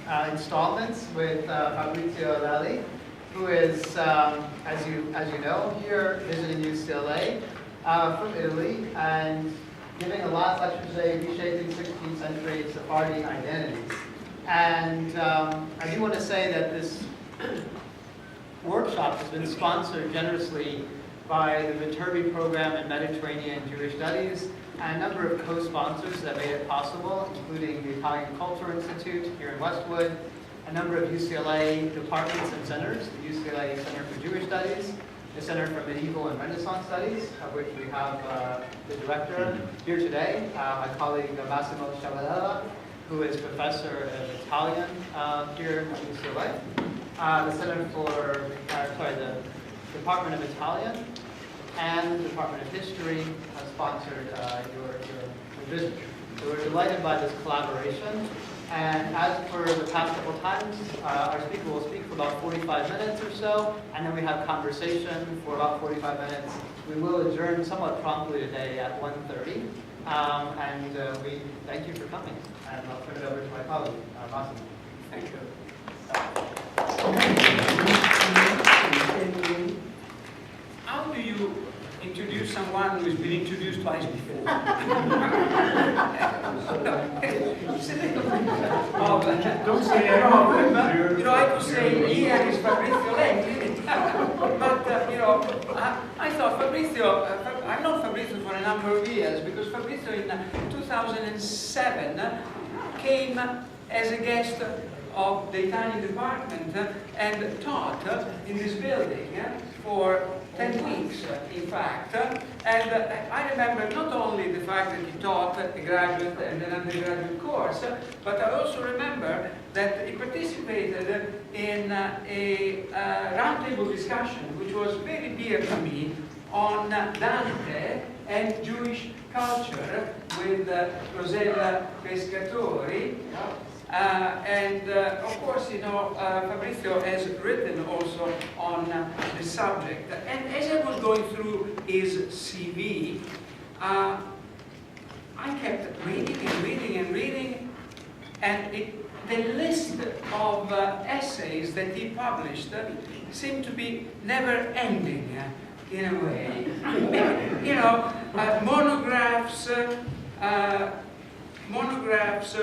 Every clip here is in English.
installments with Fabrizio Lelli, who is, as you know, here visiting UCLA from Italy and giving a last lecture today, Reshaping 16th Century Sephardi Identities. And I do want to say that this workshop has been sponsored generously by the Viterbi program in Mediterranean Jewish Studies and a number of co-sponsors that made it possible, including the Italian Culture Institute here in Westwood, a number of UCLA departments and centers, the UCLA Center for Jewish Studies, the Center for Medieval and Renaissance Studies, of which we have the director here today, my colleague Massimo Sciavarella, who is professor of Italian here at UCLA. The Center for, the Department of Italian and the Department of History have sponsored your visit. So we're delighted by this collaboration. And as for the past couple times, our speaker will speak for about 45 minutes or so, and then we have conversation for about 45 minutes. We will adjourn somewhat promptly today at 1:30. And we thank you for coming. And I'll turn it over to my colleague, Massimo. Thank you. How do you introduce someone who has been introduced twice before? Don't say anything. You know, I could say here is Fabrizio Lelli, but I thought Fabrizio. I've known Fabrizio for a number of years because Fabrizio in 2007 came as a guest of the Italian department and taught in this building for 10 weeks, in fact. And I remember not only the fact that he taught a graduate and an undergraduate course, but I also remember that he participated in a roundtable discussion, which was very dear to me, on Dante and Jewish culture with Rosella Pescatori. Of course, you know, Fabrizio has written also on the subject. And as I was going through his CV, I kept reading and reading and reading, and the list of essays that he published seemed to be never ending in a way. You know, monographs,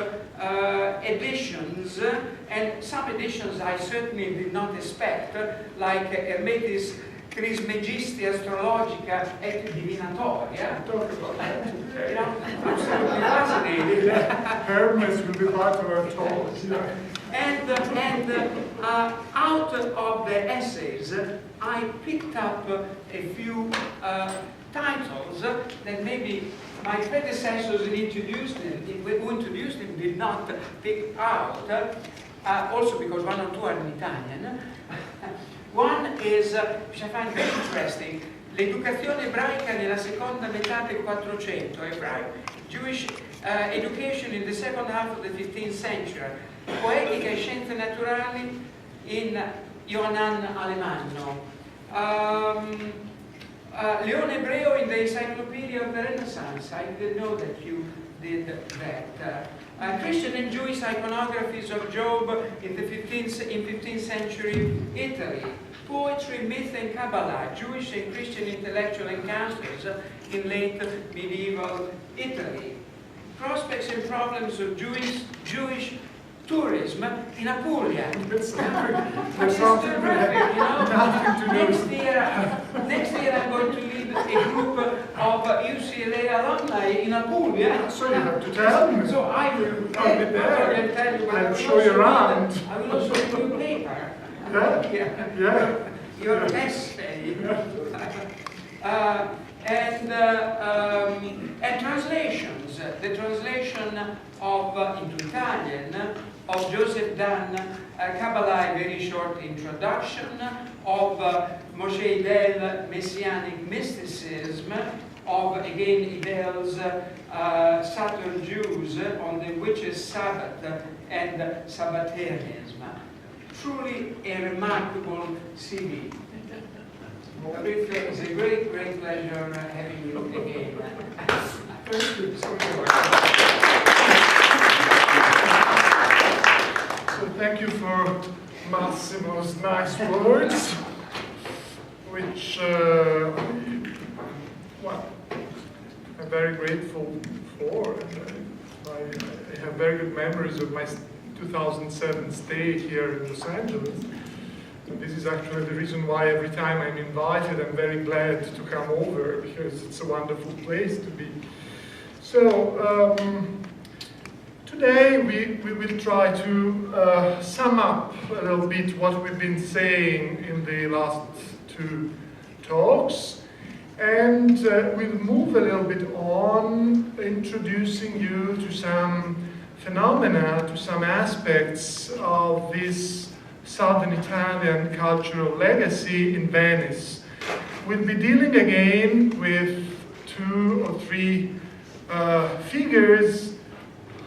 editions, and some editions I certainly did not expect, like Hermetis Trismegisti Astrologica et Divinatoria. Talk about that. You know, absolutely fascinating. Hermes will be part of our talk. And out of the essays, I picked up a few titles that maybe my predecessors who introduced him did not pick out, also because one or two are in Italian. One is, which I find very interesting, l'educazione ebraica nella seconda metà del 400, Jewish education in the second half of the 15th century, poetica e scienze naturali in Johann Alemanno. Leone Ebreo in the Encyclopedia of the Renaissance. I didn't know that you did that. Christian and Jewish iconographies of Job in 15th century Italy. Poetry, myth, and Kabbalah, Jewish and Christian intellectual encounters in late medieval Italy. Prospects and problems of Jewish tourism in Apulia. That's Next year I'm going to lead a group of UCLA alumni in Apulia. So you have to tell me. So I will tell you. I'll show you around. I will also give you a paper. Yeah. Your essay. And translations. The translation of into Italian of Joseph Dunn, Kabbalah, a very short introduction, of Moshe Idel, Messianic Mysticism, of again Idel's Saturn Jews on the Witches' Sabbath and Sabbatarianism. Truly a remarkable CV. It's a great, great pleasure having you again. Thank you so much. So thank you for Massimo's nice words, which, well, I'm very grateful for. I have very good memories of my 2007 stay here in Los Angeles. And this is actually the reason why every time I'm invited, I'm very glad to come over, because it's a wonderful place to be. So, today we will try to sum up a little bit what we've been saying in the last two talks, and we'll move a little bit on, introducing you to some phenomena, to some aspects of this Southern Italian cultural legacy in Venice. We'll be dealing again with 2 or 3 figures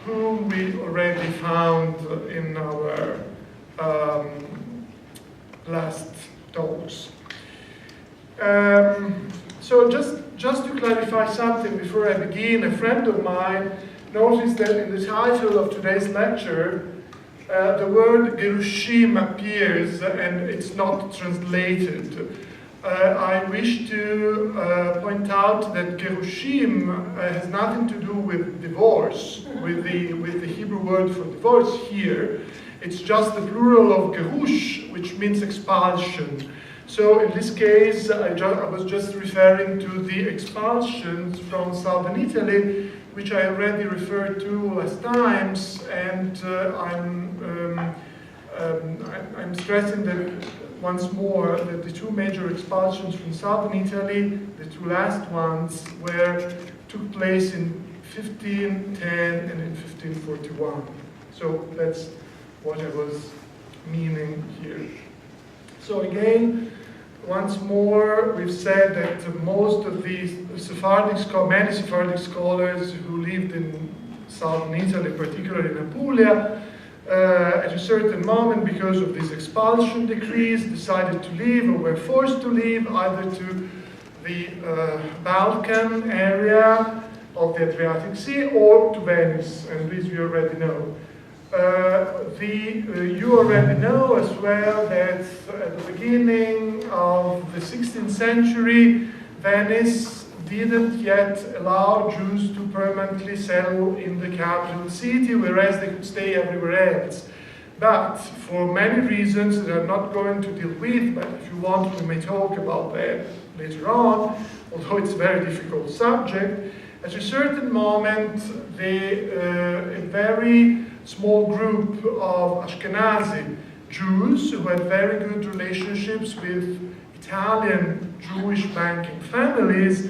whom we already found in our last talks. So just to clarify something before I begin, a friend of mine noticed that in the title of today's lecture, the word Gerushim appears and it's not translated. I wish to point out that Gerushim has nothing to do with divorce, with the Hebrew word for divorce here. It's just the plural of Gerush, which means expulsion. So in this case, I was just referring to the expulsions from southern Italy, which I already referred to last times, and I'm stressing that once more that the 2 major expulsions from southern Italy, the 2 last ones, took place in 1510 and in 1541. So that's what I was meaning here. So again, once more, we've said that most of these many Sephardic scholars who lived in southern Italy, particularly in Apulia, at a certain moment, because of these expulsion decrees, decided to leave or were forced to leave either to the Balkan area of the Adriatic Sea or to Venice, and this you already know. You already know as well that at the beginning of the 16th century, Venice didn't yet allow Jews to permanently settle in the capital city, whereas they could stay everywhere else. But for many reasons that I'm not going to deal with, but if you want, we may talk about that later on, although it's a very difficult subject. At a certain moment, a very small group of Ashkenazi Jews who had very good relationships with Italian Jewish banking families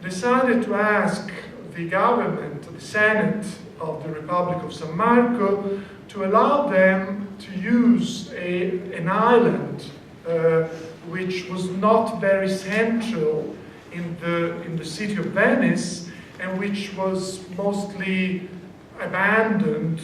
decided to ask the government, the Senate of the Republic of San Marco, to allow them to use an island which was not very central in the city of Venice and which was mostly abandoned,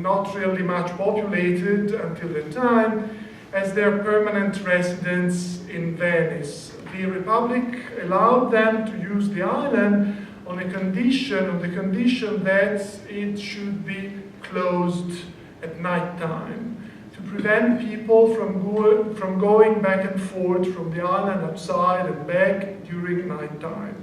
not really much populated until the time, as their permanent residence in Venice. The Republic allowed them to use the island on the condition that it should be closed at night time to prevent people from going back and forth from the island outside and back during night time.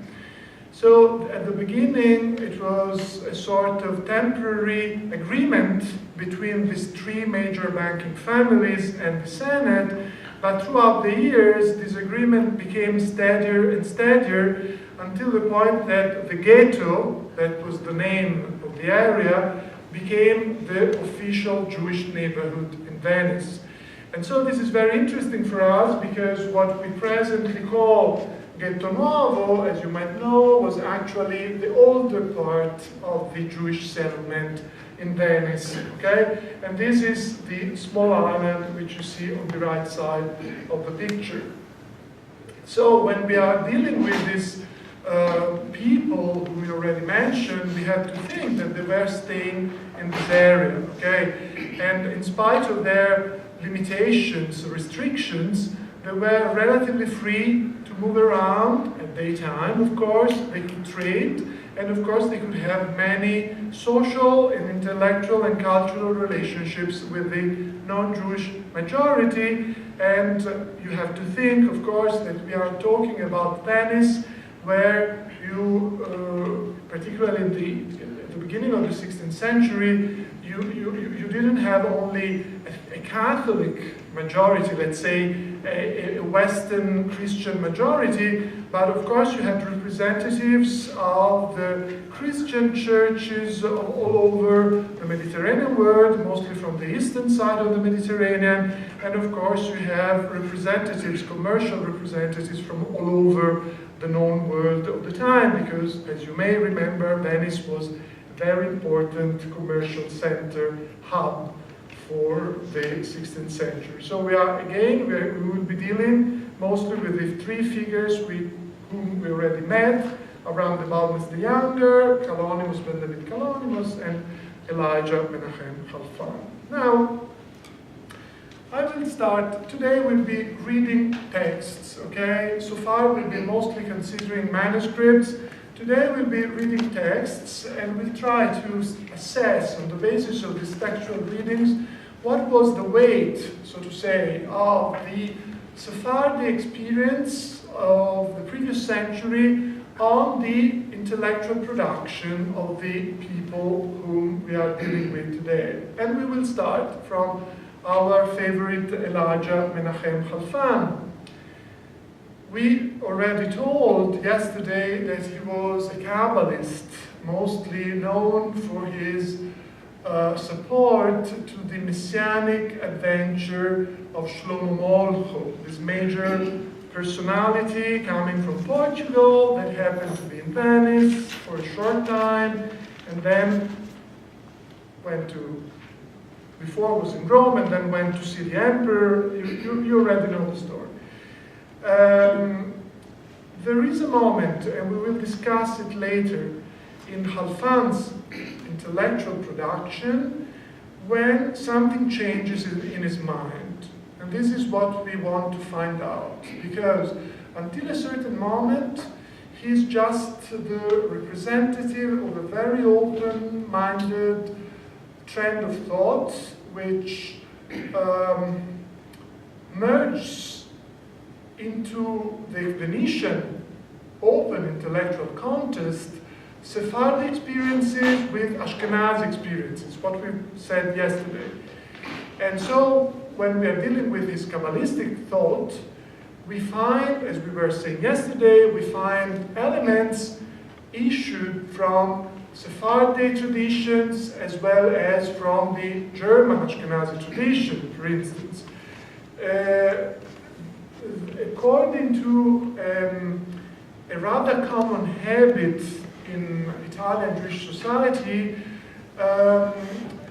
So at the beginning, it was a sort of temporary agreement between these 3 major banking families and the Senate, but throughout the years, this agreement became steadier and steadier until the point that the ghetto, that was the name of the area, became the official Jewish neighborhood in Venice. And so this is very interesting for us because what we presently call Ghetto Nuovo, as you might know, was actually the older part of the Jewish settlement in Venice, okay? And this is the small island which you see on the right side of the picture. So when we are dealing with these people who we already mentioned, we have to think that they were staying in this area, okay? And in spite of their limitations, restrictions, they were relatively free to move around at daytime, of course. They could trade, and of course they could have many social and intellectual and cultural relationships with the non-Jewish majority. And you have to think, of course, that we are talking about Venice, where you, particularly at the beginning of the 16th century, you didn't have only a Catholic majority, let's say a Western Christian majority, but of course you had representatives of the Christian churches all over the Mediterranean world, mostly from the eastern side of the Mediterranean, and of course you have representatives, commercial representatives from all over the known world of the time, because as you may remember, Venice was a very important commercial center, hub for the 16th century. So we will be dealing mostly with the three figures whom we already met, Abraham the Balmus the Younger, Kalonymus ben David Kalonymus, and Elijah Menachem Halfan. Now, I will start, today we'll be reading texts, okay? So far we'll be mostly considering manuscripts. Today we'll be reading texts, and we'll try to assess on the basis of these textual readings what was the weight, so to say, of the Sephardi experience of the previous century on the intellectual production of the people whom we are dealing with today. And we will start from our favorite Elijah Menachem Halfan. We already told yesterday that he was a Kabbalist, mostly known for his support to the messianic adventure of Shlomo Molcho, this major personality coming from Portugal that happened to be in Venice for a short time, and then before was in Rome, and then went to see the emperor. You already know the story. There is a moment, and we will discuss it later, in Halfan's intellectual production when something changes in his mind. And this is what we want to find out, because until a certain moment, he's just the representative of a very open-minded trend of thought which merges into the Venetian open intellectual contest Sephardi experiences with Ashkenazi experiences, what we said yesterday. And so, when we are dealing with this Kabbalistic thought, we find, as we were saying yesterday, we find elements issued from Sephardi traditions as well as from the German Ashkenazi tradition, for instance. According to a rather common habit in Italian Jewish society,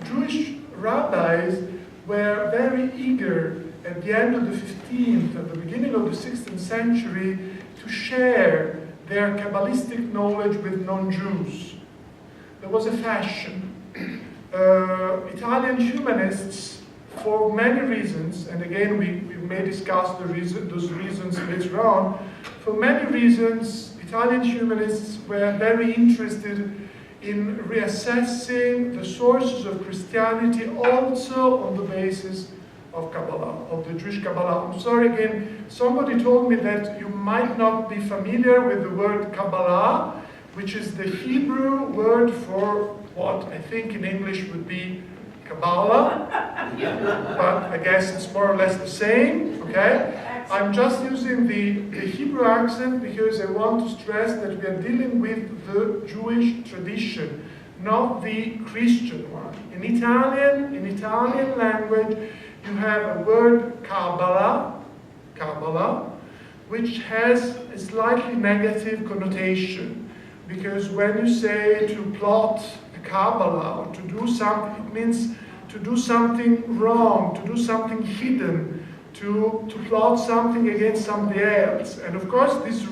Jewish rabbis were very eager at the end of the 15th and the beginning of the 16th century to share their Kabbalistic knowledge with non-Jews. There was a fashion. Italian humanists, for many reasons, and again we may discuss those reasons later on, for many reasons Italian humanists were very interested in reassessing the sources of Christianity also on the basis of Kabbalah, of the Jewish Kabbalah. I'm sorry again, somebody told me that you might not be familiar with the word Kabbalah, which is the Hebrew word for what I think in English would be Kabbalah, but I guess it's more or less the same, okay? I'm just using the Hebrew accent because I want to stress that we are dealing with the Jewish tradition, not the Christian one. In Italian language, you have a word Kabbalah, which has a slightly negative connotation, because when you say to plot a Kabbalah or to do something, it means to do something wrong, to do something hidden, to plot something against somebody else. And of course, this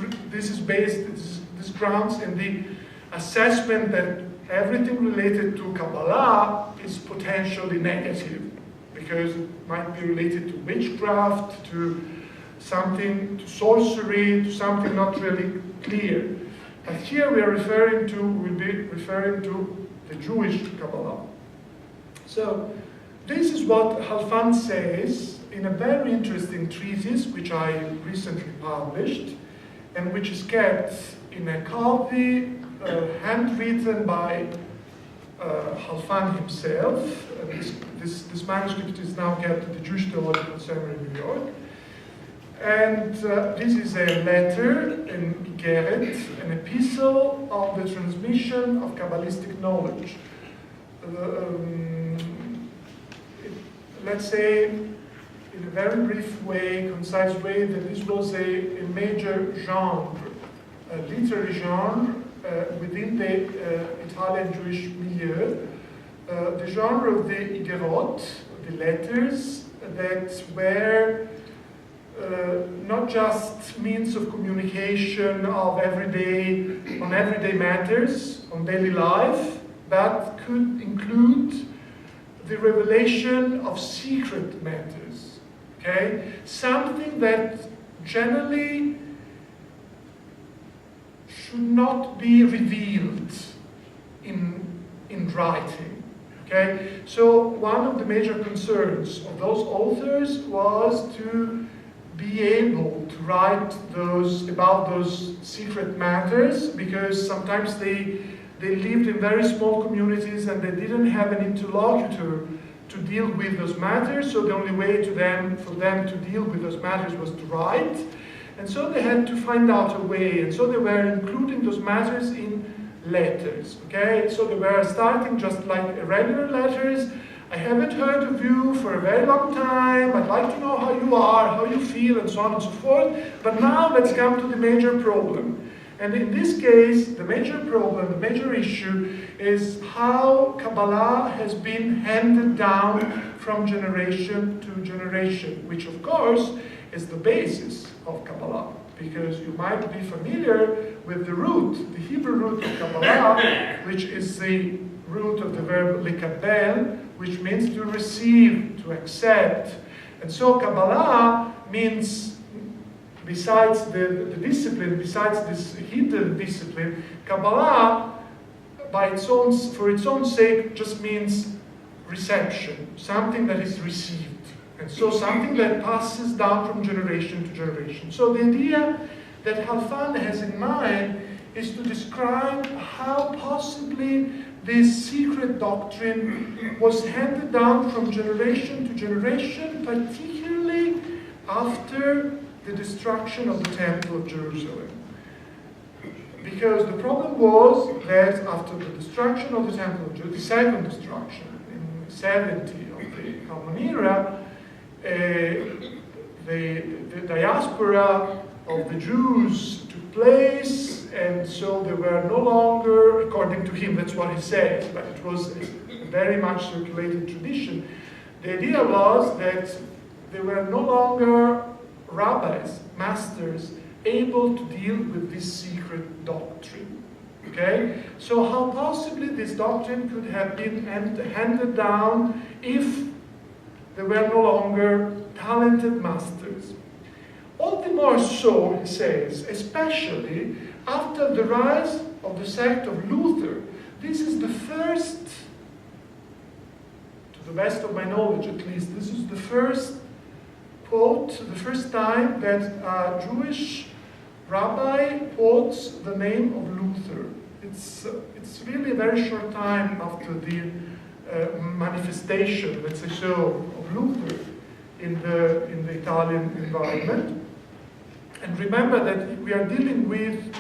grounds in the assessment that everything related to Kabbalah is potentially negative, because it might be related to witchcraft, to something, to sorcery, to something not really clear. But here we'll be referring to the Jewish Kabbalah. So this is what Halfan says in a very interesting treatise which I recently published and which is kept in a copy handwritten by Halfan himself. This manuscript is now kept at the Jewish Theological Seminary in New York. And this is a letter in Igeret, an epistle of the transmission of Kabbalistic knowledge. Let's say, in a very brief way, concise way, that this was a major genre, a literary genre within the Italian Jewish milieu. The genre of the Igerot, the letters that were not just means of communication of on everyday matters, on daily life, but could include the revelation of secret matters, okay? Something that generally should not be revealed in writing, okay? So one of the major concerns of those authors was to be able to write about those secret matters, because sometimes they lived in very small communities and they didn't have an interlocutor to deal with those matters, so the only way for them to deal with those matters was to write. And so they had to find out a way, and so they were including those matters in letters, okay? So they were starting just like regular letters. I haven't heard of you for a very long time, I'd like to know how you are, how you feel, and so on and so forth, but now let's come to the major problem. And in this case, the major problem, the major issue, is how Kabbalah has been handed down from generation to generation, which of course is the basis of Kabbalah, because you might be familiar with the root, the Hebrew root of Kabbalah, which is the root of the verb likabel, which means to receive, to accept. And so Kabbalah means, besides the discipline, besides this hidden discipline, Kabbalah, for its own sake, just means reception, something that is received. And so something that passes down from generation to generation. So the idea that Halfan has in mind is to describe how possibly this secret doctrine was handed down from generation to generation, particularly after the destruction of the Temple of Jerusalem. Because the problem was that after the destruction of the Temple of Jerusalem, the second destruction in 70 of the Common Era, the diaspora of the Jews took place, and so they were no longer, according to him, that's what he says, but it was a very much circulated tradition. The idea was that they were no longer rabbis, masters, able to deal with this secret doctrine. Okay? So how possibly this doctrine could have been handed down if they were no longer talented masters? All the more so, he says, especially after the rise of the sect of Luther. This is the first, to the best of my knowledge at least, this is the first quote, the first time that a Jewish rabbi quotes the name of Luther. It's really a very short time after the manifestation, let's say so, of Luther in the Italian environment. And remember that we are dealing with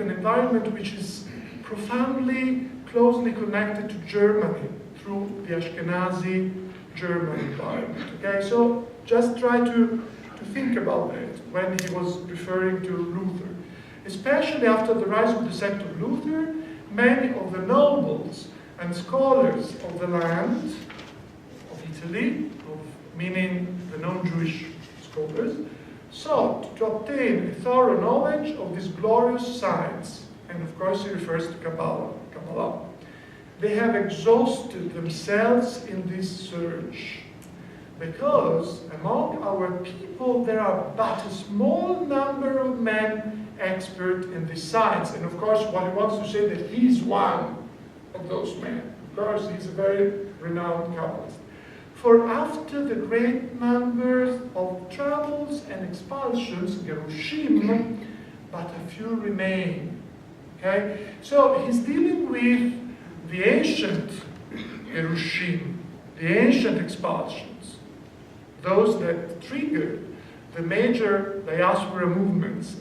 an environment which is profoundly, closely connected to Germany through the Ashkenazi German environment. Okay, so just try to think about that when he was referring to Luther. Especially after the rise of the sect of Luther, many of the nobles and scholars of the land of Italy, meaning the non-Jewish scholars, sought to obtain a thorough knowledge of this glorious science. And of course he refers to Kabbalah. They have exhausted themselves in this search, because among our people there are but a small number of men expert in this science. And of course, what he wants to say that he's one of those men. Of course, he's a very renowned Kabbalist. For after the great numbers of troubles and expulsions, Gerushim, but a few remain. Okay? So he's dealing with the ancient Gerushim, the ancient expulsions, those that triggered the major diaspora movements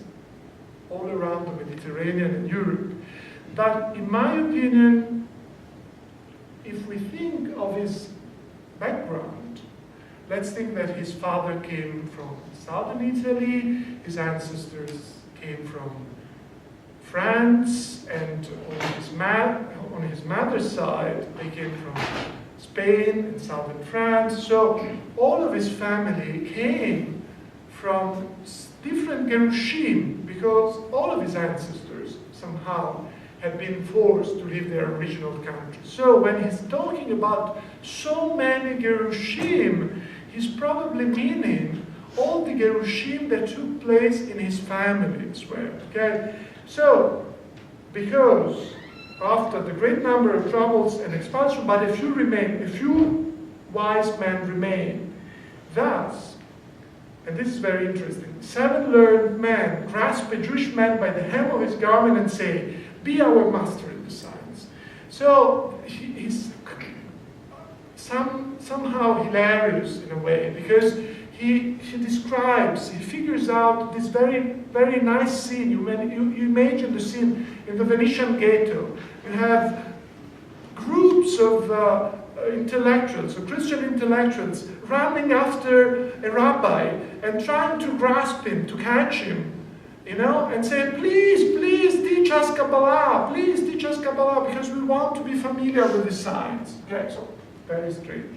all around the Mediterranean and Europe. But in my opinion, if we think of his background, let's think that his father came from southern Italy, his ancestors came from France, and on his mother's side, they came from Spain and southern France. So all of his family came from different Gerushim, because all of his ancestors somehow had been forced to leave their original country. So when he's talking about so many Gerushim, he's probably meaning all the Gerushim that took place in his family as well. Okay? So, because after the great number of troubles and expulsion, but a few wise men remain. Thus, and this is very interesting, 7 learned men grasp a Jewish man by the hem of his garment and say, "Be our master in the science." So he's somehow hilarious in a way, because he describes, he figures out this very, very nice scene. You imagine the scene in the Venetian ghetto. You have groups of intellectuals, of Christian intellectuals, running after a rabbi and trying to grasp him, to catch him, and say, please teach us Kabbalah, please teach us Kabbalah, because we want to be familiar with the science. Okay, so very strange.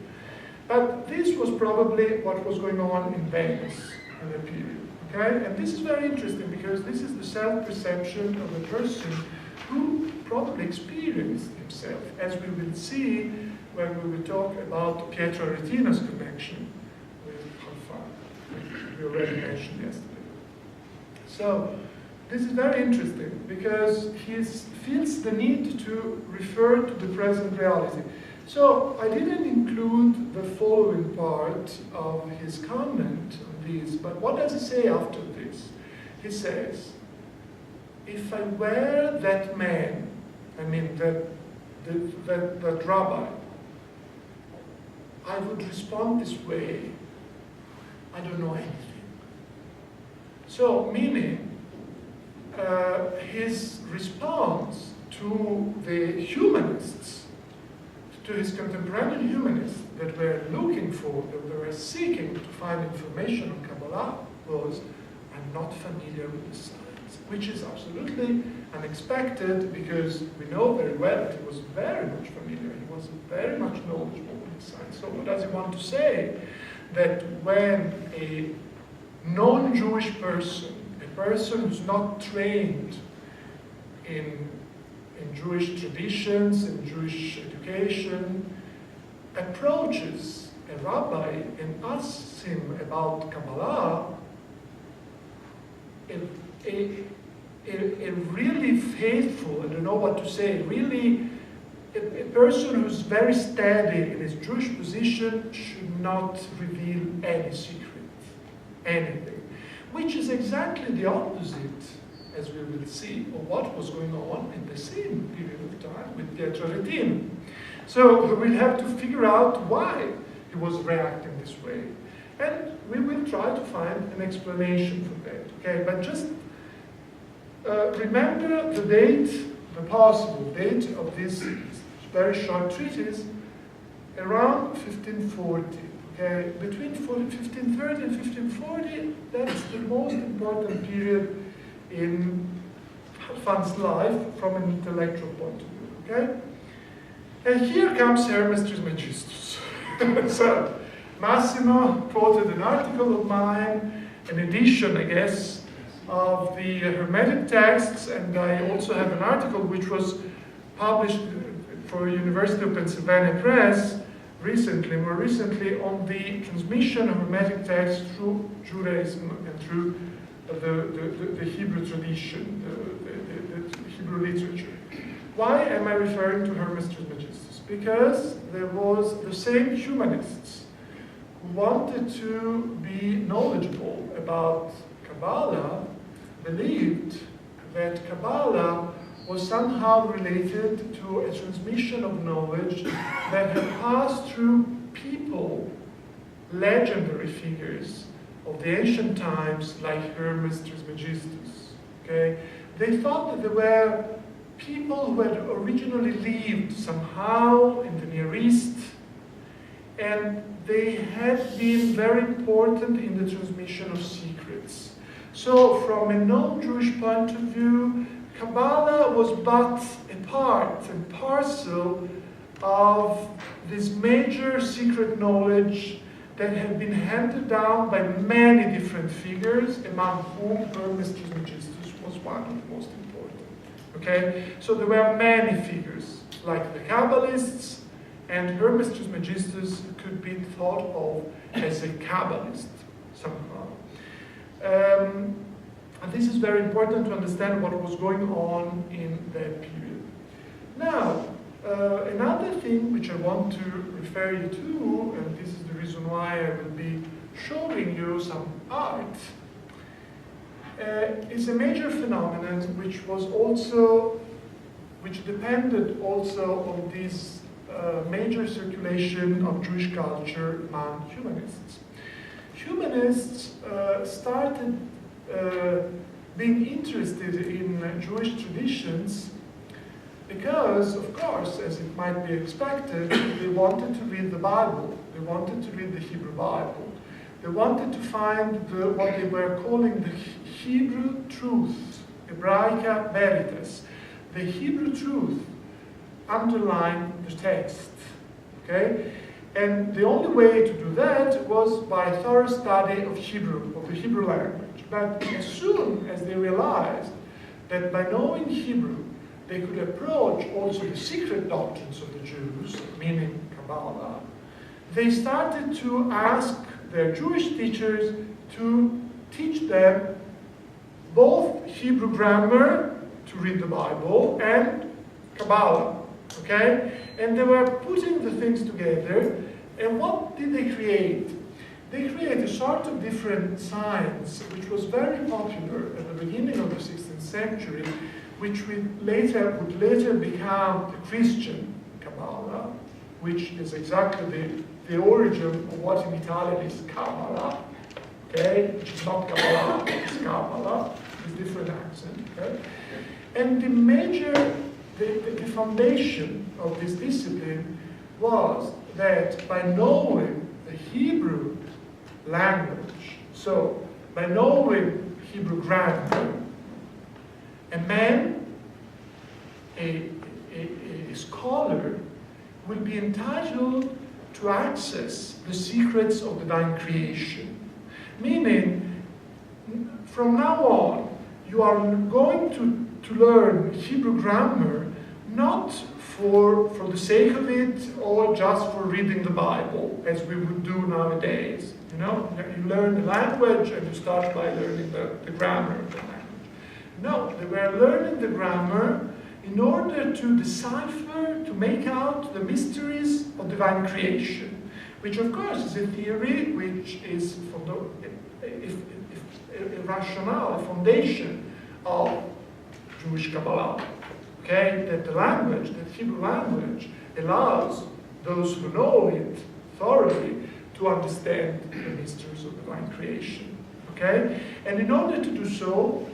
But this was probably what was going on in Venice in the period. Okay, and this is very interesting, because this is the self-perception of a person who probably experienced himself, as we will see when we will talk about Pietro Aretino's connection with Halfan, which we already mentioned yesterday. So this is very interesting, because he feels the need to refer to the present reality. So I didn't include the following part of his comment on this, but what does he say after this? He says, if I were that man, I mean that rabbi, I would respond this way: I don't know anything. So, meaning, his response to the humanists, to his contemporary humanists that were looking for, that they were seeking to find information on Kabbalah, was, I'm not familiar with the science, which is absolutely unexpected, because we know very well that he was very much familiar, he was very much knowledgeable with the science. So what does he want to say? That when a non-Jewish person, a person who's not trained in Jewish traditions, in Jewish education, approaches a rabbi and asks him about Kabbalah, a really faithful, I don't know what to say, really a person who's very steady in his Jewish position should not reveal any secret, anything. Which is exactly the opposite, as we will see, of what was going on in the same period of time with Pietro Aretino. So we'll have to figure out why he was reacting this way. And we will try to find an explanation for that. Okay, but just remember the date, the possible date of this very short treatise, around 1540. Okay, between 1530 and 1540, that's the most important period in Halfan's life from an intellectual point of view. Okay, and here comes Hermes Trismegistus. So Massimo quoted an article of mine, an edition, I guess, of the Hermetic texts, and I also have an article which was published for University of Pennsylvania Press more recently, on the transmission of Hermetic texts through Judaism and through the Hebrew tradition, the Hebrew literature. Why am I referring to Hermes Trismegistus? Because there was the same humanists who wanted to be knowledgeable about Kabbalah, believed that Kabbalah was somehow related to a transmission of knowledge that had passed through people, legendary figures of the ancient times like Hermes Trismegistus. Okay? They thought that there were people who had originally lived somehow in the Near East, and they had been very important in the transmission of secrets. So from a non-Jewish point of view, Kabbalah was but a part and parcel of this major secret knowledge that had been handed down by many different figures, among whom Hermes Trismegistus was one of the most important. Okay? So there were many figures, like the Kabbalists, and Hermes Trismegistus could be thought of as a Kabbalist somehow. And this is very important to understand what was going on in that period. Now, another thing which I want to refer you to, and this is the reason why I will be showing you some art, is a major phenomenon which depended also on this major circulation of Jewish culture among humanists. Humanists started being interested in Jewish traditions because, of course, as it might be expected, they wanted to read the Bible. They wanted to read the Hebrew Bible. They wanted to find what they were calling the Hebrew truth, Hebraica veritas, the Hebrew truth underlying the text. Okay? And the only way to do that was by thorough study of Hebrew, of the Hebrew language. But as soon as they realized that by knowing Hebrew, they could approach also the secret doctrines of the Jews, meaning Kabbalah, they started to ask their Jewish teachers to teach them both Hebrew grammar to read the Bible and Kabbalah. Okay? And they were putting the things together, and what did they create? They created a sort of different science, which was very popular at the beginning of the 16th century, which would later become the Christian Kabbalah, which is exactly the origin of what in Italian is Kabbalah, okay? Which is not Kabbalah, it's Kabbalah, with different accent, okay? And the foundation of this discipline was that by knowing the Hebrew language, so by knowing Hebrew grammar, a man, a scholar, will be entitled to access the secrets of divine creation. Meaning, from now on, you are going to learn Hebrew grammar not for the sake of it or just for reading the Bible, as we would do nowadays. You know, you learn the language and you start by learning the grammar of the language. No, they were learning the grammar in order to decipher, to make out the mysteries of divine creation, which of course is a theory which is a rationale, a foundation of Jewish Kabbalah. Okay, that the language, that Hebrew language, allows those who know it thoroughly to understand the mysteries of divine creation. Okay, and in order to do so,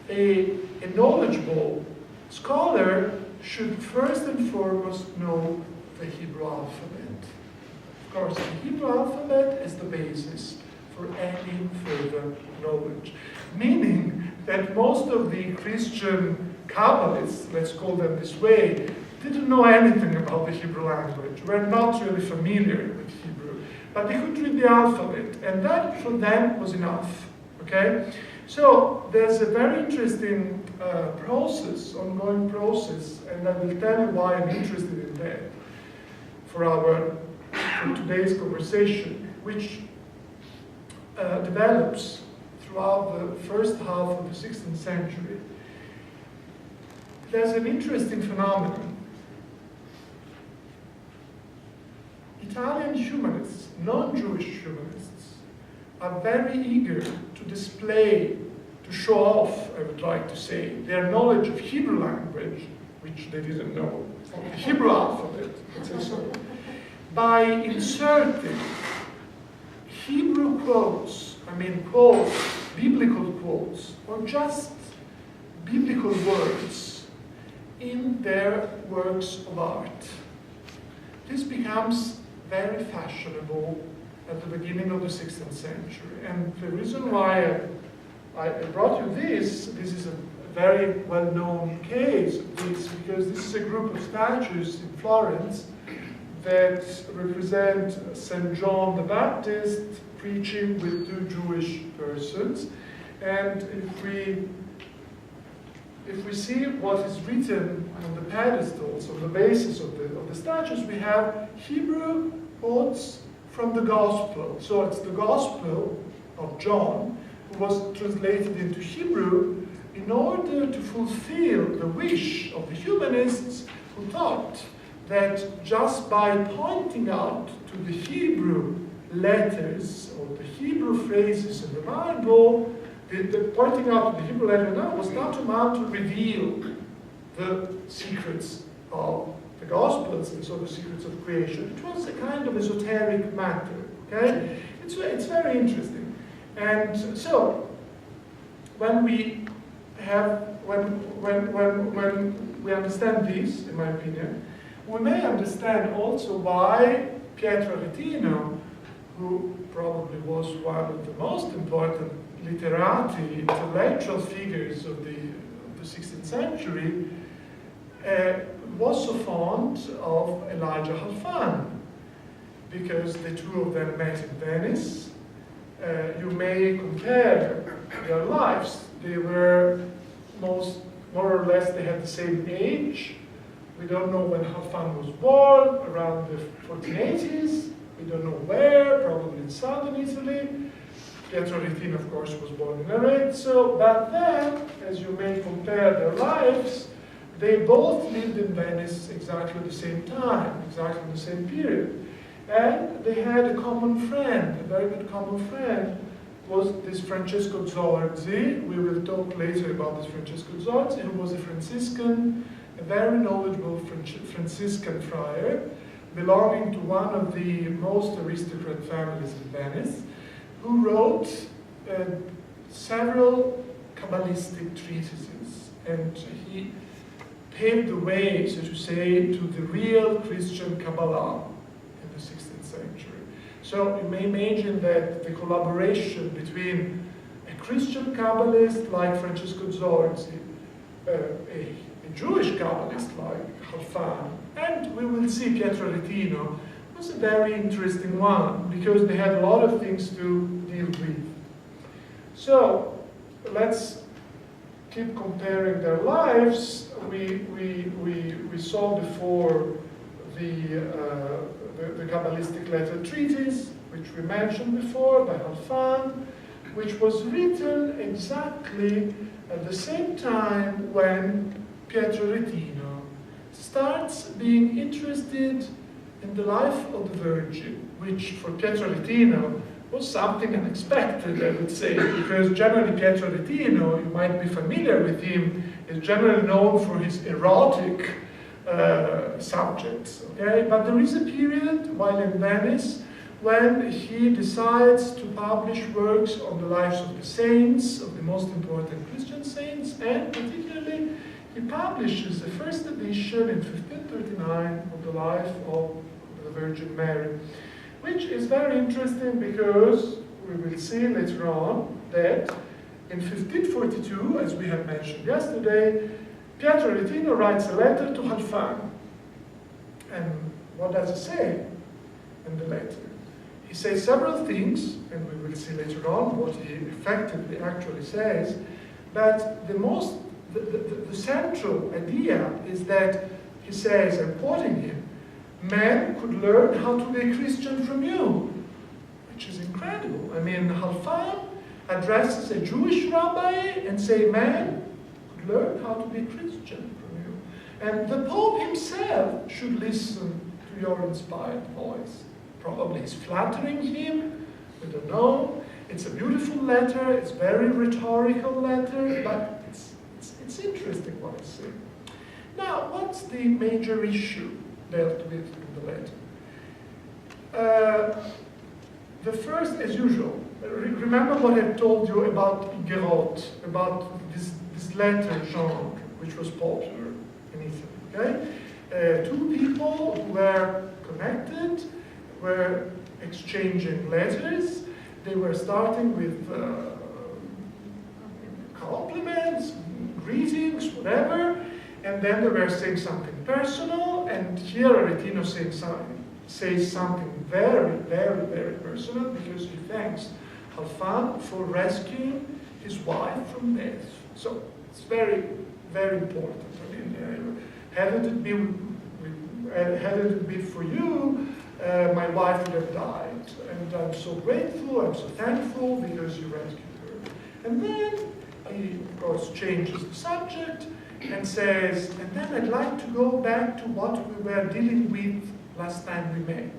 a knowledgeable scholar should first and foremost know the Hebrew alphabet. Of course, the Hebrew alphabet is the basis for any further knowledge. Meaning that most of the Christian Kabbalists, let's call them this way, didn't know anything about the Hebrew language, were not really familiar with Hebrew, but they could read the alphabet, and that for them was enough. Okay? So there's a very interesting ongoing process, and I will tell you why I'm interested in that for today's conversation, which develops throughout the first half of the 16th century, there's an interesting phenomenon. Italian humanists, non-Jewish humanists, are very eager to display, to show off, I would like to say, their knowledge of Hebrew language, which they didn't know, of the Hebrew alphabet, let's say so, by inserting Hebrew quotes, quotes, biblical quotes, or just biblical words in their works of art. This becomes very fashionable at the beginning of the 16th century. And the reason why I brought you this is a very well-known case of this, because this is a group of statues in Florence that represent St. John the Baptist preaching with two Jewish persons. And if we see what is written on the pedestals, on the basis of the statues, we have Hebrew quotes from the Gospel. So it's the Gospel of John, who was translated into Hebrew in order to fulfill the wish of the humanists who thought that just by pointing out to the Hebrew letters or the Hebrew phrases in the Bible, pointing out to the Hebrew letter was not enough to reveal the secrets of the Gospels, and so the secrets of creation. It was a kind of esoteric matter, okay? It's very interesting. And so, when we understand this, in my opinion, we may understand also why Pietro Aretino, who probably was one of the most important literati, intellectual figures of the 16th century, was so fond of Elijah Halfan, because the two of them met in Venice. You may compare their lives. They were more or less, they had the same age. We don't know when Halfan was born, around the 1480s. We don't know where, probably in southern Italy. Pietro Aretino, of course, was born in Arezzo. But then, as you may compare their lives, they both lived in Venice exactly at the same time, exactly the same period. And they had a common friend, a very good common friend, was this Francesco Zorzi. We will talk later about this Francesco Zorzi, who was a Franciscan, a very knowledgeable Franciscan friar, belonging to one of the most aristocrat families in Venice, who wrote several Kabbalistic treatises. And he paved the way, so to say, to the real Christian Kabbalah in the 16th century. So you may imagine that the collaboration between a Christian Kabbalist like Francesco Zorzi, a Jewish Kabbalist like Halfan, and we will see Pietro Aretino, was a very interesting one, because they had a lot of things to deal with. So let's keep comparing their lives. We saw before the Kabbalistic letter treatise, which we mentioned before, by Halfan, which was written exactly at the same time when Pietro Aretino starts being interested in the life of the Virgin, which for Pietro Aretino was something unexpected, I would say, because generally Pietro Aretino, you might be familiar with him, is generally known for his erotic subjects, okay? But there is a period while in Venice when he decides to publish works on the lives of the saints, of the most important Christian saints, and particularly he publishes the first edition in 1539 of the life of the Virgin Mary, which is very interesting because we will see later on that in 1542, as we have mentioned yesterday, Pietro Aretino writes a letter to Halfan. And what does he say in the letter? He says several things, and we will see later on what he effectively actually says, but the central idea is that he says, I'm quoting him, "Men could learn how to be a Christian from you," which is incredible. I mean, Halfan addresses a Jewish rabbi and say, man, could learn how to be Christian from you. And the Pope himself should listen to your inspired voice. Probably he's flattering him, we don't know. It's a beautiful letter, it's a very rhetorical letter, but it's interesting what it's saying. Now, what's the major issue dealt with in the letter? The first, as usual, remember what I told you about Gerot, about this letter genre, which was popular in Italy, okay? Two people who were connected, were exchanging letters. They were starting with compliments, greetings, whatever, and then they were saying something personal, and here Aretino says something very, very, very personal, because he thanks Halfan for rescuing his wife from death. So it's very, very important. I mean, hadn't it been for you, my wife would have died. And I'm so grateful, I'm so thankful because you rescued her. And then he, of course, changes the subject and says, and then I'd like to go back to what we were dealing with last time we met.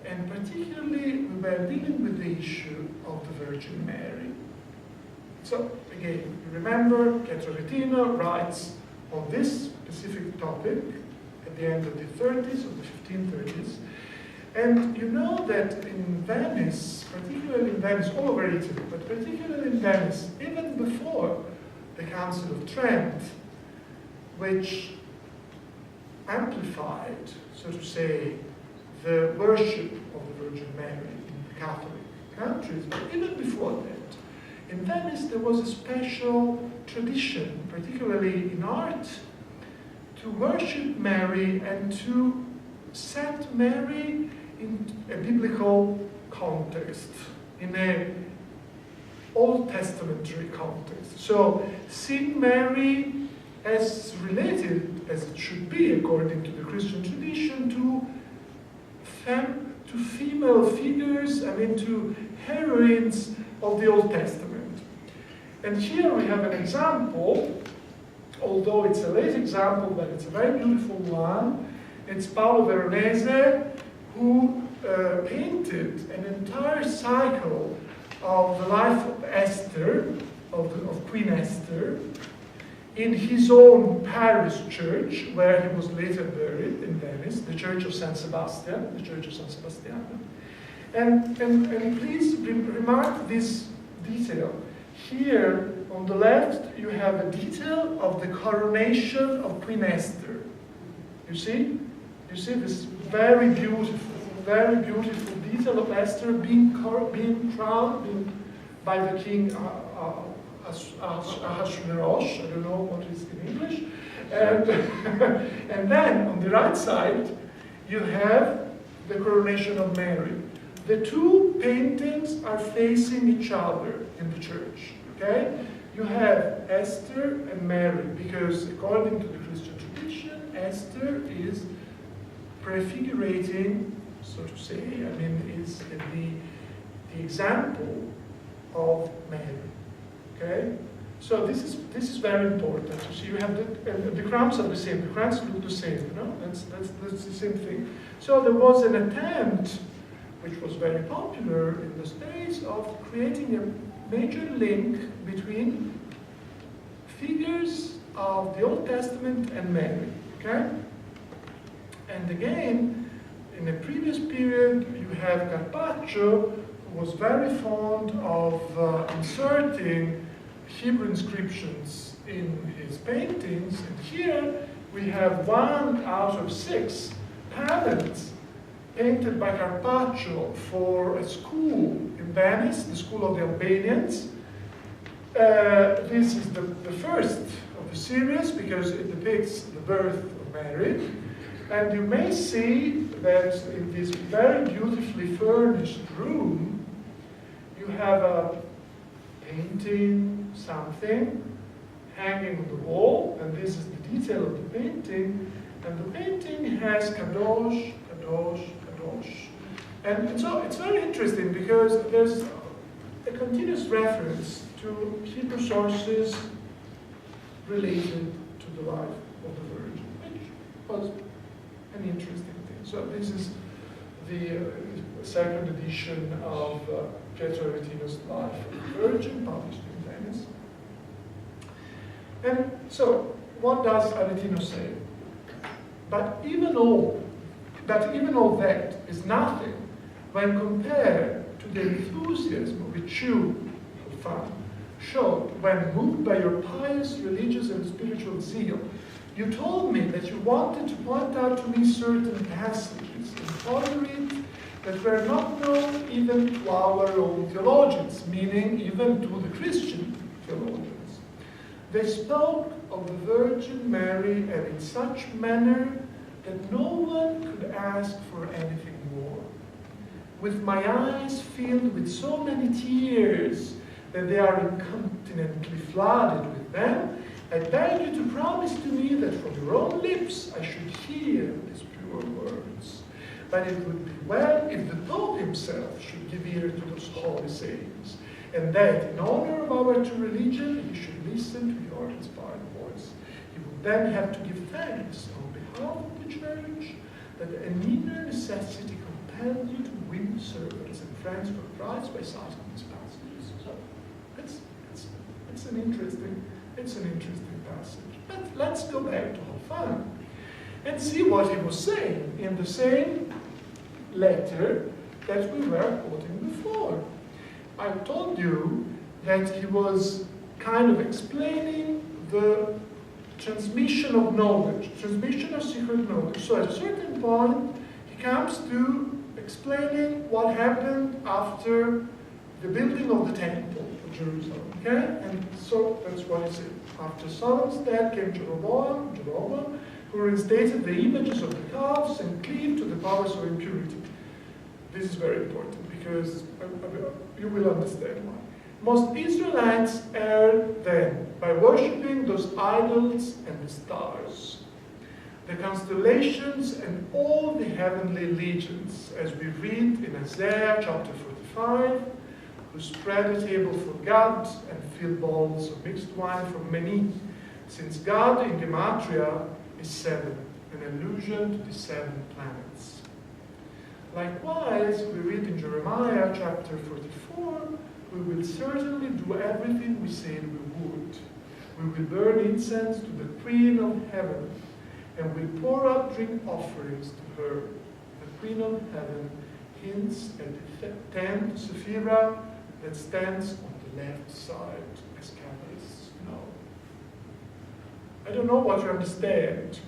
And particularly, we were dealing with the issue of the Virgin Mary. So, again, you remember, Aretino writes on this specific topic at the end of the 30s, of the 1530s. And you know that in Venice, particularly in Venice, all over Italy, but particularly in Venice, even before the Council of Trent, which amplified, so to say, the worship of the Virgin Mary in the Catholic countries, but even before that, in Venice there was a special tradition, particularly in art, to worship Mary and to set Mary in a biblical context, in an Old Testamentary context. So, seeing Mary as related, as it should be according to the Christian tradition, to female figures, I mean to heroines of the Old Testament. And here we have an example, although it's a late example, but it's a very beautiful one. It's Paolo Veronese, who painted an entire cycle of the life of Esther, of Queen Esther, in his own Paris church, where he was later buried in Venice, the Church of San Sebastian, the Church of San Sebastiano. And please remark this detail. Here, on the left, you have a detail of the coronation of Queen Esther. You see? You see this very beautiful detail of Esther being crowned by the king Ahasuerus, I don't know what is in English. And then, on the right side, you have the coronation of Mary. The two paintings are facing each other in the church, okay? You have Esther and Mary, because according to the Christian tradition, Esther is prefigurating, so to say, I mean, is the example of Mary, okay? So this is very important. You see, you have the crowns are the same. The crowns look the same. You know, that's the same thing. So there was an attempt, which was very popular in those days, of creating a major link between figures of the Old Testament and Mary. Okay. And again, in a previous period, you have Carpaccio, who was very fond of inserting Hebrew inscriptions in his paintings, and here we have 1 out of 6 panels painted by Carpaccio for a school in Venice, the School of the Albanians. This is the first of the series because it depicts the birth of Mary, and you may see that in this very beautifully furnished room you have a painting, something hanging on the wall, and this is the detail of the painting, and the painting has Kadosh, Kadosh, Kadosh. And so it's very interesting because there's a continuous reference to Hebrew sources related to the life of the Virgin, which was an interesting thing. So this is the second edition of Pietro Aretino's Life of the Virgin, published in Venice. And so, what does Aretino say? But even all that is nothing when compared to the enthusiasm which you, Halfan, showed when moved by your pious, religious, and spiritual zeal. You told me that you wanted to point out to me certain passages in Holy that were not known even to our own theologians, meaning even to the Christian theologians. They spoke of the Virgin Mary and in such manner that no one could ask for anything more. With my eyes filled with so many tears that they are incontinently flooded with them, I beg you to promise to me that from your own lips I should hear these pure words. But it would be well if the Pope himself should give ear to those holy sayings, and that in honor of our true religion he should listen to your inspired voice. He would then have to give thanks on behalf of the Church that an inner necessity compelled you to win servants and friends for Christ by citing these passages. So it's an interesting passage. But let's go back to Halfan and see what he was saying in the same letter that we were quoting before. I told you that he was kind of explaining the transmission of knowledge, transmission of secret knowledge. So at a certain point, he comes to explaining what happened after the building of the temple of Jerusalem. Okay? And so that's what he said. After Solomon's death came Jeroboam, who reinstated the images of the calves and cleaved to the powers of impurity. This is very important because you will understand why. Most Israelites erred then by worshipping those idols and the stars, the constellations and all the heavenly legions, as we read in Isaiah chapter 45, who spread a table for God and filled bowls of mixed wine from many, since God in Gematria is 7, an allusion to the 7 planets. Likewise, we read in Jeremiah chapter 44, we will certainly do everything we said we would. We will burn incense to the Queen of Heaven, and will pour out drink offerings to her. The Queen of Heaven hints at the 10th Sephirah that stands on the left side, as Kabbalists know. I don't know what you understand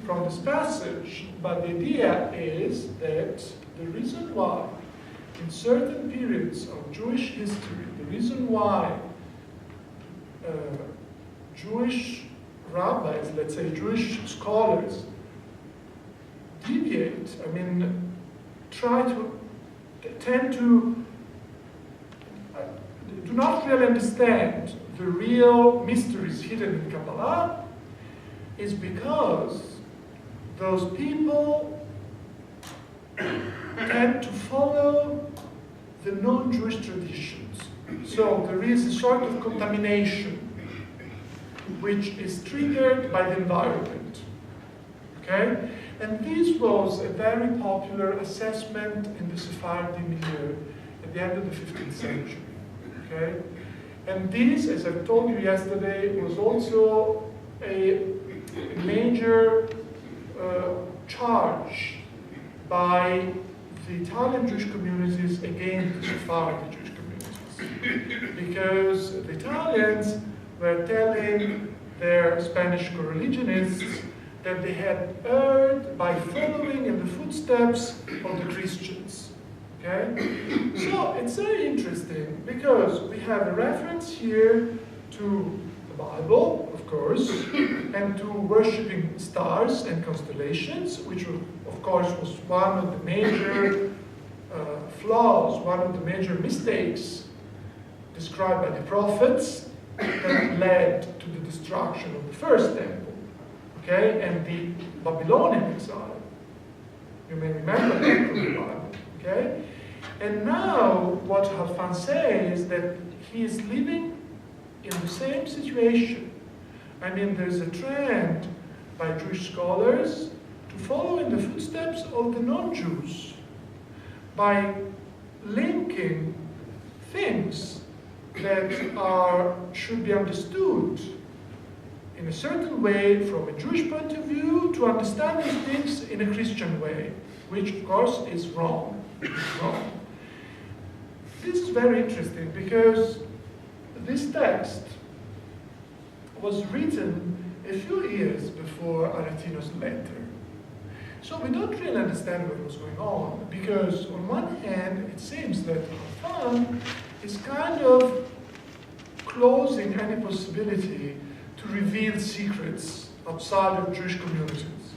from this passage, but the idea is that the reason why in certain periods of Jewish history, the reason why Jewish rabbis, let's say Jewish scholars, deviate, tend to do not really understand the real mysteries hidden in Kabbalah, is because those people tend to follow the non-Jewish traditions. So there is a sort of contamination which is triggered by the environment. Okay? And this was a very popular assessment in the Sephardi milieu at the end of the 15th century. Okay? And this, as I told you yesterday, was also a major charge by the Italian Jewish communities against the Sephardi Jewish communities. Because the Italians were telling their Spanish co-religionists that they had erred by following in the footsteps of the Christians. Okay? So it's very interesting because we have a reference here to the Bible, of course, and to worshipping stars and constellations, which of course was one of the major flaws, one of the major mistakes described by the prophets that led to the destruction of the first temple, okay, and the Babylonian exile. You may remember that from the Bible, okay? And now what Halfan says is that he is living in the same situation. I mean, there's a trend by Jewish scholars to follow in the footsteps of the non-Jews by linking things that should be understood in a certain way from a Jewish point of view to understand these things in a Christian way, which of course is wrong. This is very interesting because this text was written a few years before Aretino's letter. So we don't really understand what was going on, because on one hand, it seems that Halfan is kind of closing any possibility to reveal secrets outside of Jewish communities.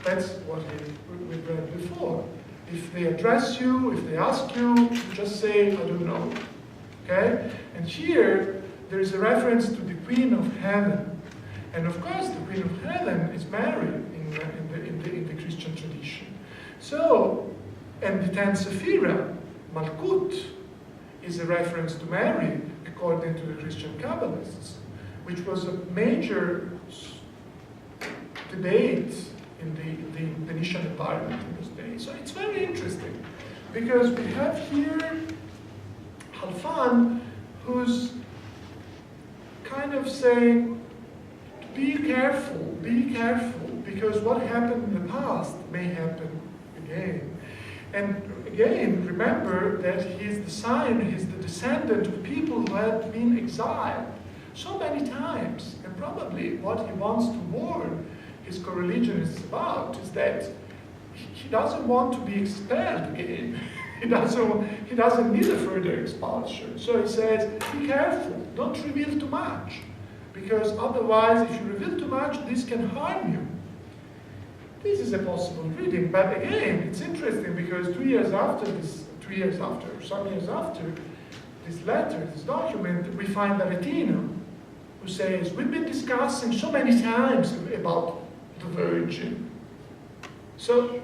That's what we read before. If they address you, if they ask you, just say, I don't know. Okay? And here, there is a reference to the Queen of Heaven. And of course, the Queen of Heaven is Mary in the Christian tradition. So, and the 10th Sephira, Malkut, is a reference to Mary, according to the Christian Kabbalists, which was a major debate in the Venetian environment in those days. So it's very interesting, because we have here Halfan, who's kind of saying, be careful, because what happened in the past may happen again. And again, remember that he's the descendant of people who had been exiled so many times. And probably what he wants to warn his co-religionists about is that he doesn't want to be expelled again. He doesn't need a further expulsion. So he says, be careful, don't reveal too much. Because otherwise, if you reveal too much, this can harm you. This is a possible reading, but again, it's interesting because some years after this letter, this document, we find Aretino, who says, we've been discussing so many times about the Virgin. So,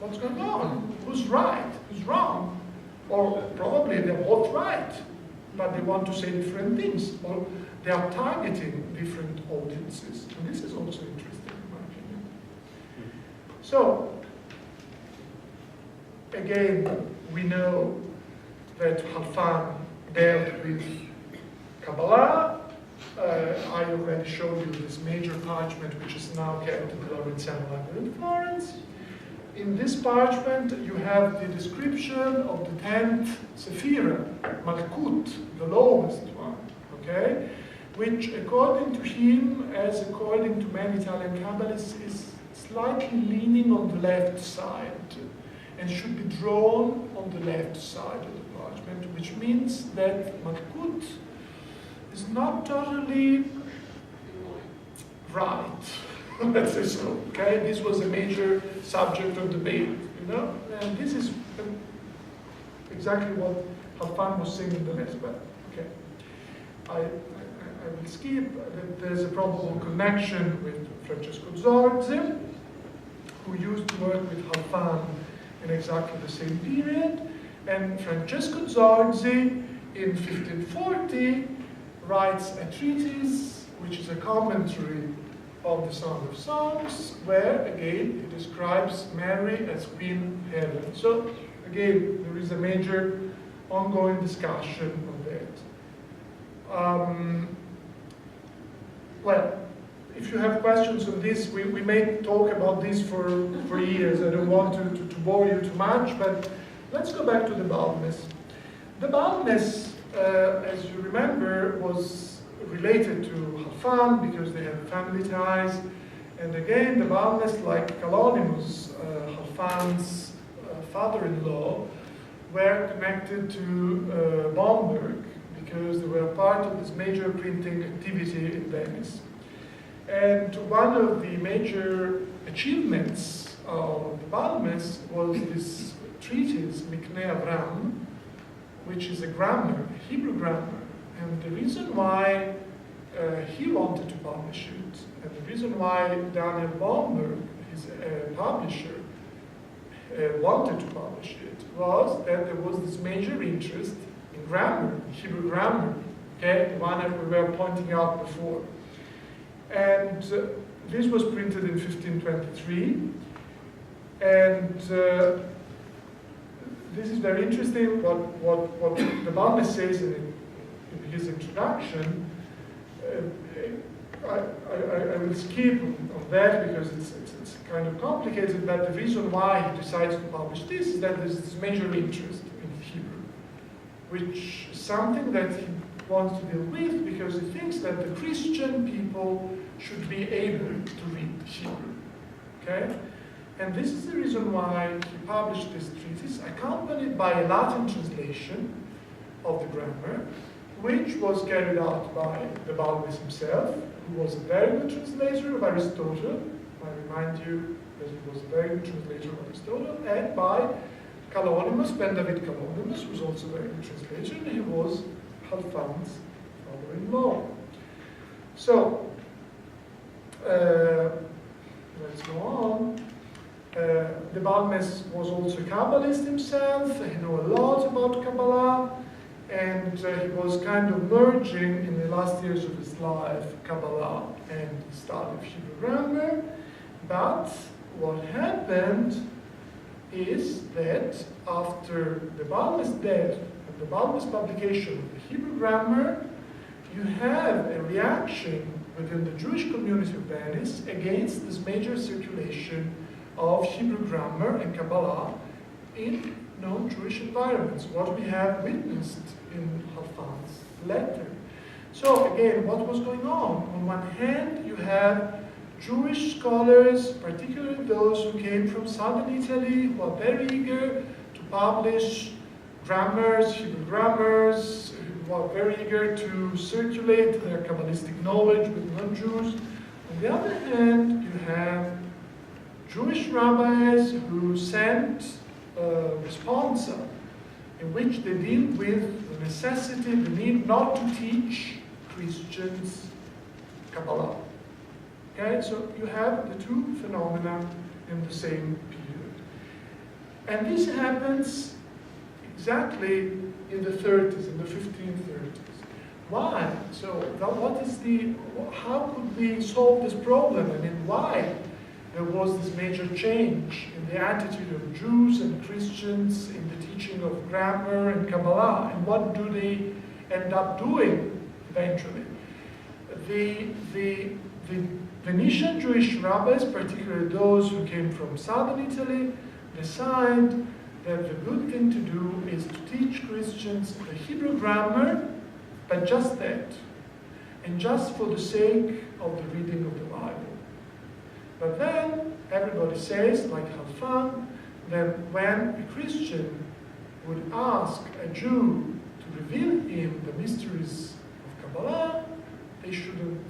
what's going on? Who's right? Who's wrong? Or probably they're both right, but they want to say different things. Or they are targeting different audiences. And this is also interesting, in my opinion. So, again, we know that Halfan dealt with Kabbalah. I already showed you this major parchment, which is now kept in the Lawrenceano Library in Florence. In this parchment, you have the description of the 10th Sephira, Malkut, the lowest one, okay? Which, according to him, as according to many Italian Kabbalists, is slightly leaning on the left side and should be drawn on the left side of the parchment, which means that Malkut is not totally right. Let's say so. Okay, this was a major subject of debate, you know, and this is exactly what Halfan was saying in the next part. Okay, I will skip that there's a probable connection with Francesco Zorzi, who used to work with Halfan in exactly the same period, and Francesco Zorzi in 1540 writes a treatise which is a commentary of the Song of Songs, where again he describes Mary as Queen Heaven. So again, there is a major ongoing discussion on that. Well, if you have questions on this, we may talk about this for years. I don't want to bore you too much, but let's go back to the baldness. The baldness, as you remember, was related to Halfan because they had family ties. And again, the baldness, like Kalonimus, Halfan's father-in-law, were connected to Bomberg because they were part of this major printing activity in Venice. And one of the major achievements of the baldness was this treatise, Miknei Avram, which is a grammar, a Hebrew grammar. And the reason why he wanted to publish it, and the reason why Daniel Bomberg, his publisher, wanted to publish it was that there was this major interest in grammar, Hebrew grammar, okay, the one that we were pointing out before. And this was printed in 1523, and this is very interesting what the Balmes says in his introduction. I will skip on that because it's kind of complicated, but the reason why he decides to publish this is that there's this major interest in Hebrew, which is something that he wants to deal with because he thinks that the Christian people should be able to read Hebrew. Okay? And this is the reason why he published this treatise, accompanied by a Latin translation of the grammar, which was carried out by the Balmes himself, who was a very good translator of Aristotle. I remind you that he was a very good translator of Aristotle, and by Kalonymus, Ben David Kalonymus, who was also a very good translator, and he was Halfan's father-in-law. So, let's go on. The Balmes was also a Kabbalist himself. He knew a lot about Kabbalah, and he was kind of merging in the last years of his life Kabbalah and the study of Hebrew grammar. But what happened is that after the Balmes death and the Balmes publication of the Hebrew grammar, you have a reaction within the Jewish community of Venice against this major circulation of Hebrew grammar and Kabbalah in non-Jewish environments, what we have witnessed in Halfan's letter. So again, what was going on? On one hand, you have Jewish scholars, particularly those who came from southern Italy, who are very eager to publish grammars, Hebrew grammars, who are very eager to circulate their Kabbalistic knowledge with non-Jews. On the other hand, you have Jewish rabbis who sent a responsa in which they deal with the necessity, the need not to teach Christians Kabbalah. Okay, so you have the two phenomena in the same period. And this happens exactly in the 30s, in the 1530s. Why? So what is how could we solve this problem? I mean, why there was this major change in the attitude of Jews and Christians in the teaching of grammar and Kabbalah, and what do they end up doing eventually? The Venetian Jewish rabbis, particularly those who came from southern Italy, decide that the good thing to do is to teach Christians the Hebrew grammar, but just that, and just for the sake of the reading of the Bible. But then everybody says, like Halfan, that when a Christian would ask a Jew to reveal him the mysteries of Kabbalah, they shouldn't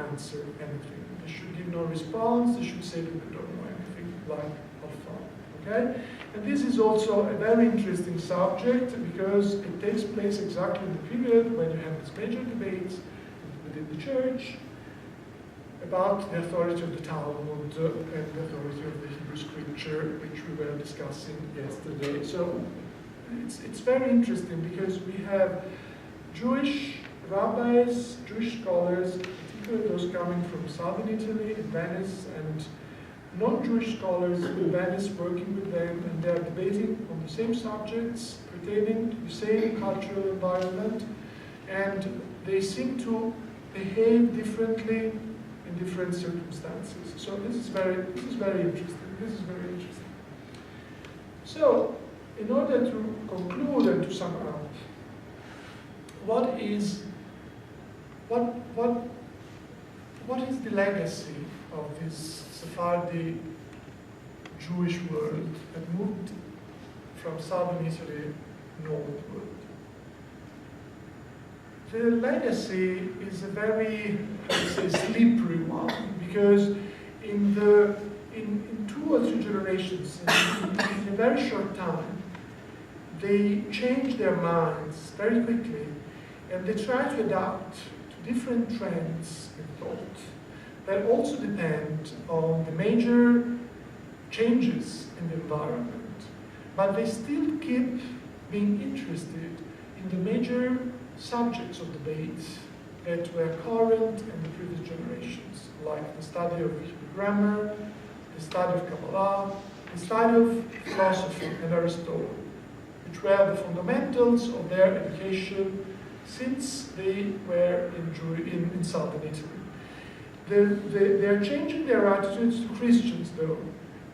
answer anything. They should give no response. They should say that they don't know anything, like Halfan. Okay? And this is also a very interesting subject because it takes place exactly in the period when you have these major debates within the church about the authority of the Talmud and the authority of the Hebrew Scripture, which we were discussing yesterday. So it's very interesting because we have Jewish rabbis, Jewish scholars, particularly those coming from southern Italy, in Venice, and non-Jewish scholars in Venice working with them, and they are debating on the same subjects pertaining to the same cultural environment, and they seem to behave differently in different circumstances. So this is very interesting. This is very interesting. So, in order to conclude and to sum up, what is the legacy of this Sephardi Jewish world that moved from southern Italy northward? The legacy is a very, slippery one, because in 2 or 3 generations, in a very short time, they change their minds very quickly, and they try to adapt to different trends in thought that also depend on the major changes in the environment, but they still keep being interested in the major subjects of debate that were current in the previous generations, like the study of Hebrew grammar, the study of Kabbalah, the study of philosophy and Aristotle, which were the fundamentals of their education since they were in southern Italy. They're changing their attitudes to Christians, though,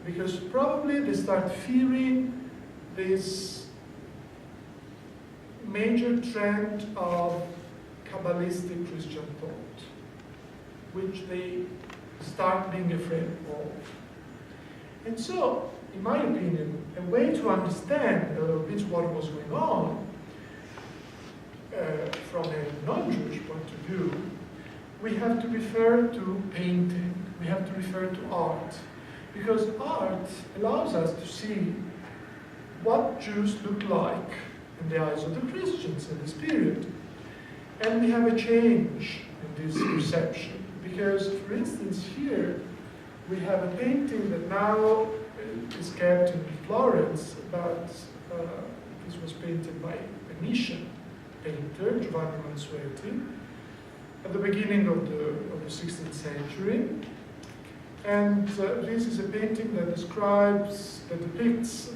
because probably they start fearing this major trend of Kabbalistic Christian thought, which they start being afraid of. And so, in my opinion, a way to understand a little bit what was going on from a non-Jewish point of view, we have to refer to painting, we have to refer to art, because art allows us to see what Jews look like in the eyes of the Christians in this period. And we have a change in this perception, because, for instance, here we have a painting that now is kept in Florence, but this was painted by a Venetian painter, Giovanni Mansueti, at the beginning of the 16th century. And this is a painting that depicts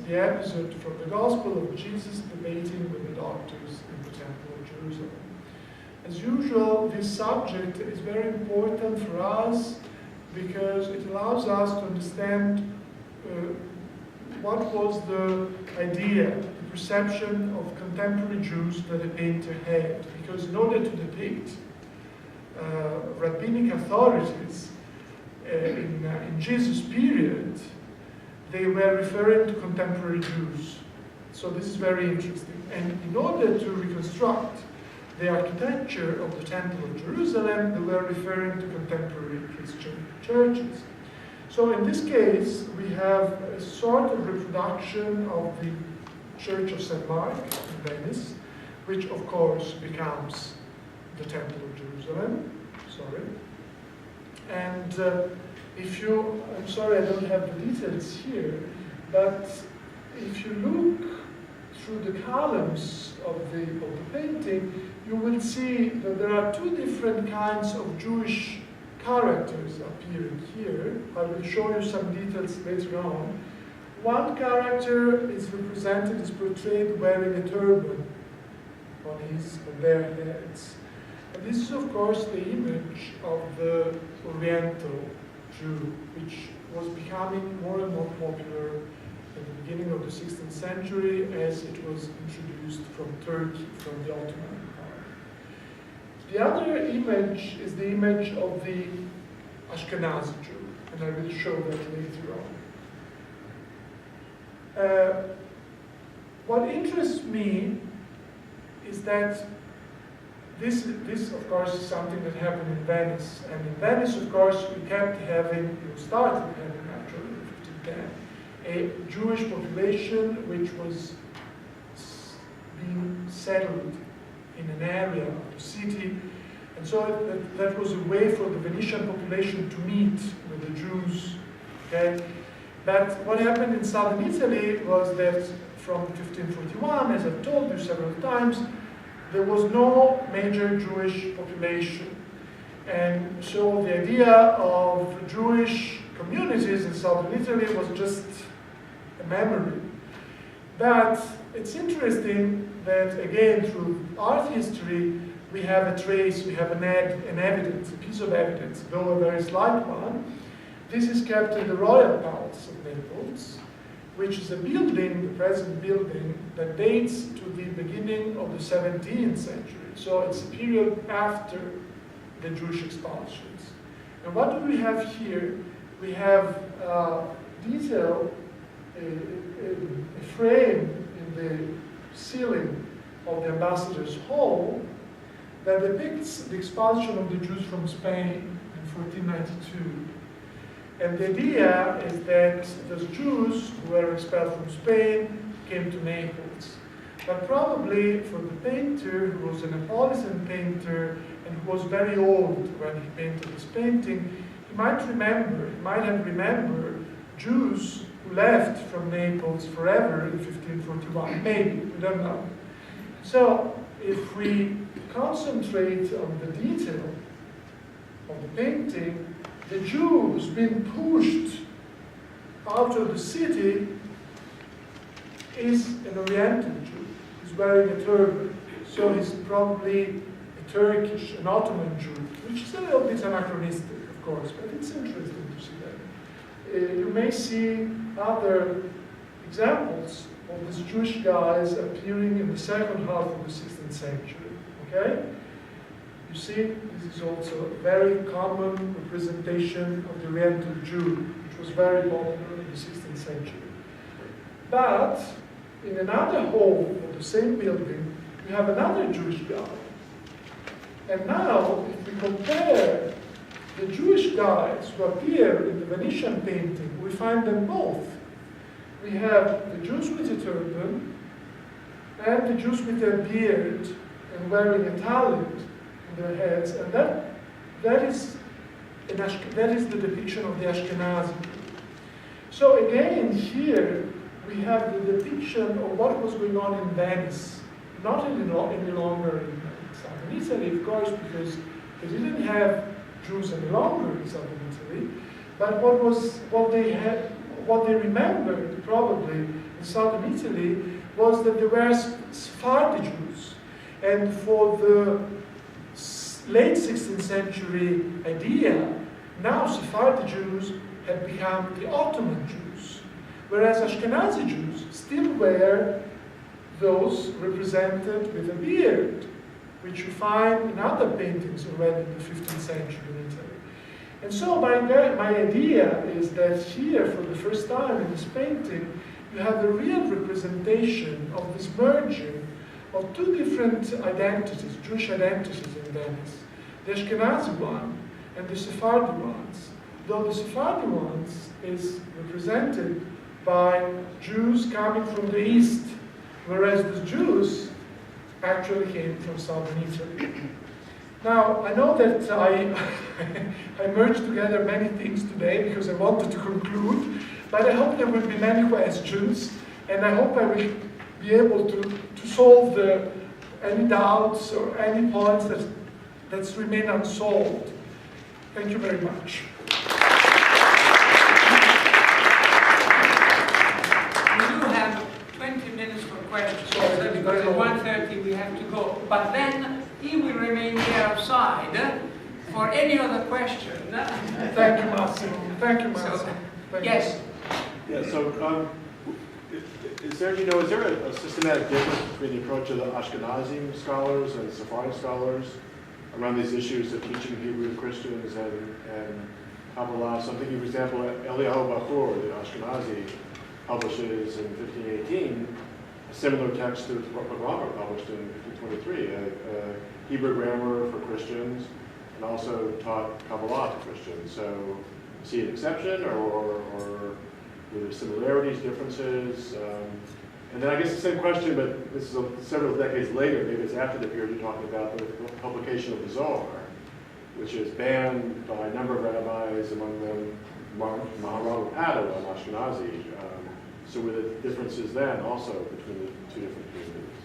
the episode from the Gospel of Jesus debating with the doctors in the Temple of Jerusalem. As usual, this subject is very important for us because it allows us to understand what was the idea, the perception of contemporary Jews that the painter had. Because in order to depict rabbinic authorities in Jesus' period, they were referring to contemporary Jews. So this is very interesting. And in order to reconstruct the architecture of the Temple of Jerusalem, they were referring to contemporary Christian churches. So in this case, we have a sort of reproduction of the Church of St. Mark in Venice, which of course becomes the Temple of Jerusalem. Sorry. And I'm sorry I don't have the details here, but if you look through the columns of the painting, you will see that there are two different kinds of Jewish characters appearing here. I will show you some details later on. One character is portrayed wearing a turban on their heads. And this is, of course, the image of the Oriental Jew, which was becoming more and more popular at the beginning of the 16th century as it was introduced from Turkey, from the Ottoman Empire. The other image is the image of the Ashkenazi Jew, and I will show that later on. What interests me is that this, of course, is something that happened in Venice. And in Venice, of course, we started having actually in 1510, a Jewish population which was being settled in an area of the city. And so that was a way for the Venetian population to meet with the Jews. Okay? But what happened in southern Italy was that from 1541, as I've told you several times, there was no major Jewish population. And so the idea of Jewish communities in southern Italy was just a memory. But it's interesting that, again, through art history, we have a trace, we have an evidence, a piece of evidence, though a very slight one. This is kept in the Royal Palace of Naples, which is a building, the present building, that dates to the beginning of the 17th century. So it's a period after the Jewish expulsions. And what do we have here? We have detail, a frame in the ceiling of the ambassador's hall that depicts the expulsion of the Jews from Spain in 1492. And the idea is that those Jews who were expelled from Spain came to Naples. But probably for the painter, who was a Neapolitan painter and who was very old when he painted this painting, he might have remembered Jews who left from Naples forever in 1541. Maybe, we don't know. So, if we concentrate on the detail of the painting, the Jew who's been pushed out of the city is an Oriental Jew. He's wearing a turban. So he's probably a Turkish, an Ottoman Jew, which is a little bit anachronistic, of course, but it's interesting to see that. You may see other examples of these Jewish guys appearing in the second half of the 16th century. Okay? You see, this is also a very common representation of the Oriental Jew, which was very popular in the 16th century. But in another hall of the same building, we have another Jewish guy. And now, if we compare the Jewish guys who appear in the Venetian painting, we find them both. We have the Jews with a turban and the Jews with their beard and wearing a tallit on their heads, and that is the depiction of the Ashkenazi. So again, here we have the depiction of what was going on in Venice, not any longer in southern Italy, of course, because they didn't have Jews any longer in southern Italy, but what they remembered probably in southern Italy was that there were Sephardi Jews, and for the late 16th century idea, now Sephardi Jews had become the Ottoman Jews, whereas Ashkenazi Jews still were those represented with a beard, which you find in other paintings already in the 15th century in Italy. And so my idea is that here, for the first time in this painting, you have a real representation of this merging of two different identities, Jewish identities in Venice. The Ashkenazi one and the Sephardi ones. Though the Sephardi ones is represented by Jews coming from the east, whereas the Jews actually came from southern Italy. Now, I know that I merged together many things today because I wanted to conclude, but I hope there will be many questions, and I hope I will be able to solve any doubts or any points that remain unsolved. Thank you very much. We do have 20 minutes for questions, because at 1:30 we have to go. But then he will remain here outside for any other question. Thank you, Massimo. Thank you, Massimo. So, Thank yes. Yeah, so is there a systematic difference between the approach of the Ashkenazi scholars and Sephardic scholars around these issues of teaching Hebrew Christians and Kabbalah? So I'm thinking, for example, Eliyahu Bachor, the Ashkenazi, publishes in 1518 a similar text to what Robert published in 1523, a Hebrew grammar for Christians, and also taught Kabbalah to Christians. So, see an exception, or were there similarities, differences? And then I guess the same question, but this is several decades later, maybe it's after the period you're talking about, the publication of the Zohar, which is banned by a number of rabbis, among them Maharal of Padua, an Ashkenazi. So were the differences then also between the two different communities?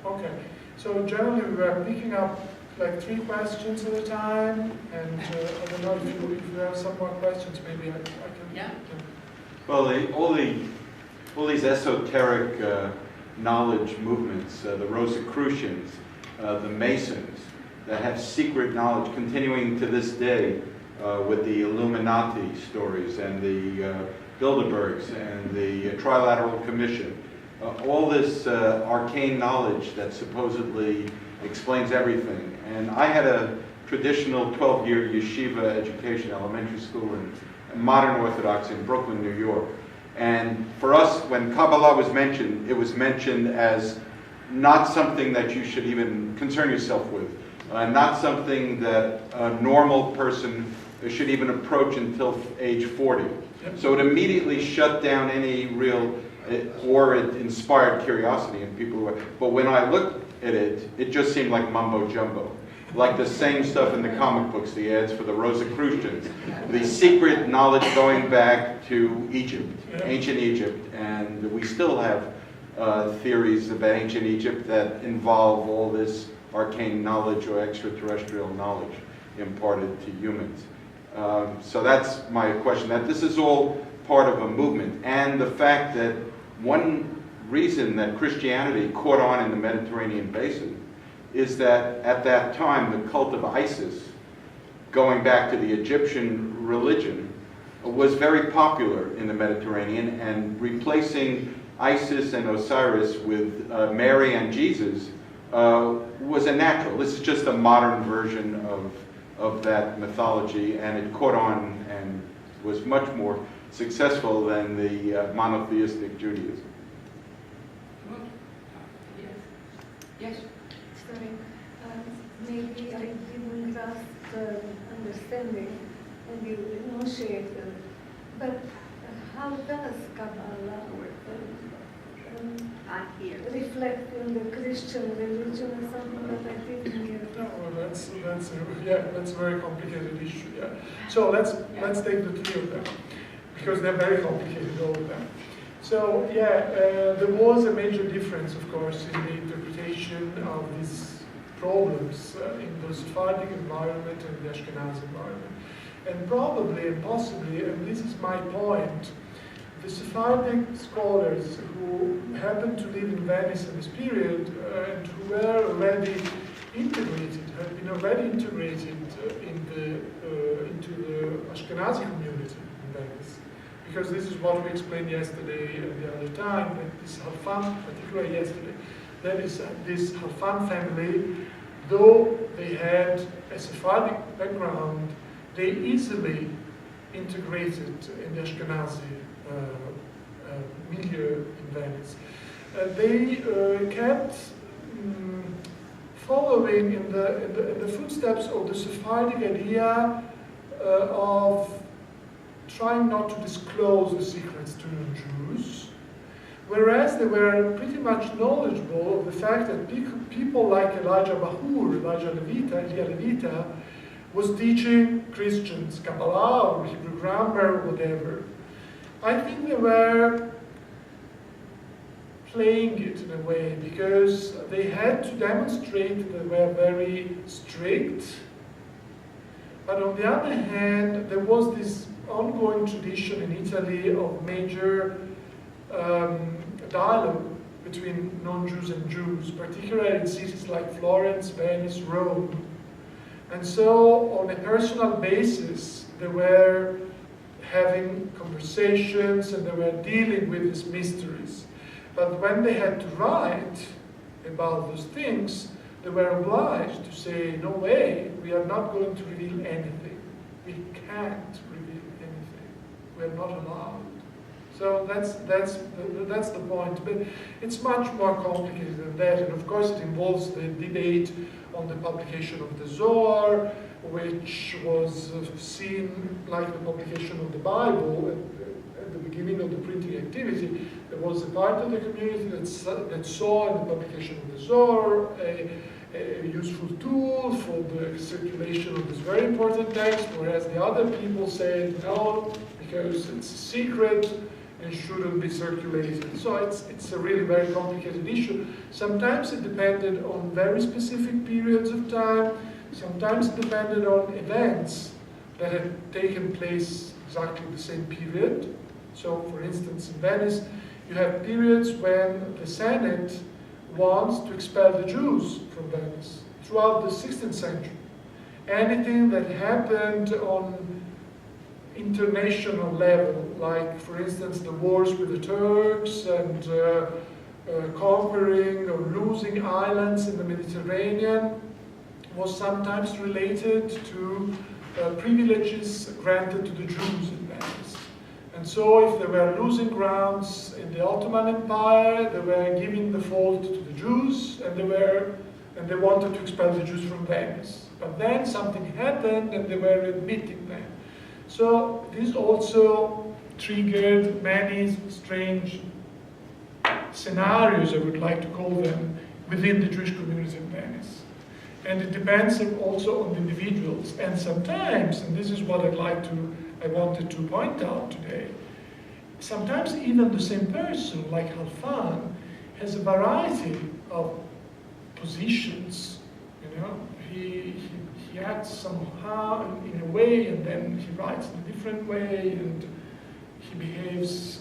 Okay, so generally we were picking up like 3 questions at a time, and I don't know if you have some more questions, maybe I can. Yeah. Well, all these esoteric knowledge movements, the Rosicrucians, the Masons, that have secret knowledge continuing to this day with the Illuminati stories and the Bilderbergs and the Trilateral Commission. All this arcane knowledge that supposedly explains everything. And I had a traditional 12-year yeshiva education, elementary school in modern Orthodox in Brooklyn, New York. And for us, when Kabbalah was mentioned, it was mentioned as not something that you should even concern yourself with, not something that a normal person should even approach until age 40. So it immediately shut down any real, or it inspired curiosity in people. But when I looked at it, it just seemed like mumbo jumbo. like the same stuff in the comic books, the ads for the Rosicrucians, the secret knowledge going back to Egypt, ancient Egypt, and we still have theories about ancient Egypt that involve all this arcane knowledge or extraterrestrial knowledge imparted to humans. So that's my question, that this is all part of a movement, and the fact that one reason that Christianity caught on in the Mediterranean basin is that at that time the cult of Isis, going back to the Egyptian religion, was very popular in the Mediterranean, and replacing Isis and Osiris with Mary and Jesus was a natural. This is just a modern version of that mythology, and it caught on and was much more successful than the monotheistic Judaism. Yes. Sorry, maybe I didn't grasp the understanding and you enunciated, but how does Kabbalah reflect in the Christian religion or something that I didn't hear? No, that's a very complicated issue. Yeah. So let's take the three of them, because they're very complicated, all of them. So yeah, there was a major difference, of course, in the interpretation of these problems in the Sephardic environment and the Ashkenazi environment. And probably and possibly, and this is my point, the Sephardic scholars who happened to live in Venice in this period and who were already integrated, had been already integrated into the Ashkenazi community in Venice. Because this is what we explained yesterday and the other time, that this Halfan, particularly yesterday, that is this Halfan family, though they had a Sephardic background, they easily integrated in the Ashkenazi milieu in Venice. They kept following in the footsteps of the Sephardic idea of trying not to disclose the secrets to non-Jews, whereas they were pretty much knowledgeable of the fact that people like Elijah Levita, was teaching Christians Kabbalah or Hebrew grammar or whatever. I think they were playing it in a way because they had to demonstrate that they were very strict, but on the other hand, there was this ongoing tradition in Italy of major dialogue between non-Jews and Jews, particularly in cities like Florence, Venice, Rome. And so, on a personal basis, they were having conversations and they were dealing with these mysteries. But when they had to write about those things, they were obliged to say, no way, we are not going to reveal anything. We can't reveal anything. We are not allowed. So that's the point. But it's much more complicated than that. And of course it involves the debate on the publication of the Zohar, which was seen like the publication of the Bible at the beginning of the printing activity. There was a part of the community that saw in the publication of the Zohar a useful tool for the circulation of this very important text, whereas the other people said no, because it's a secret and shouldn't be circulated. So it's a really very complicated issue. Sometimes it depended on very specific periods of time. Sometimes it depended on events that had taken place exactly the same period. So, for instance, in Venice, you have periods when the Senate wants to expel the Jews from Venice throughout the 16th century. Anything that happened on international level, like, for instance, the wars with the Turks and conquering or losing islands in the Mediterranean, was sometimes related to privileges granted to the Jews in Venice. And so if they were losing grounds in the Ottoman Empire, they were giving the fault to the Jews, and they wanted to expel the Jews from Venice. But then something happened and they were admitting them. So this also triggered many strange scenarios, I would like to call them, within the Jewish community in Venice. And it depends also on the individuals. And sometimes, and this is what I wanted to point out today, sometimes even the same person, like Halfan, has a variety of positions. You know, he acts somehow in a way, and then he writes in a different way, and he behaves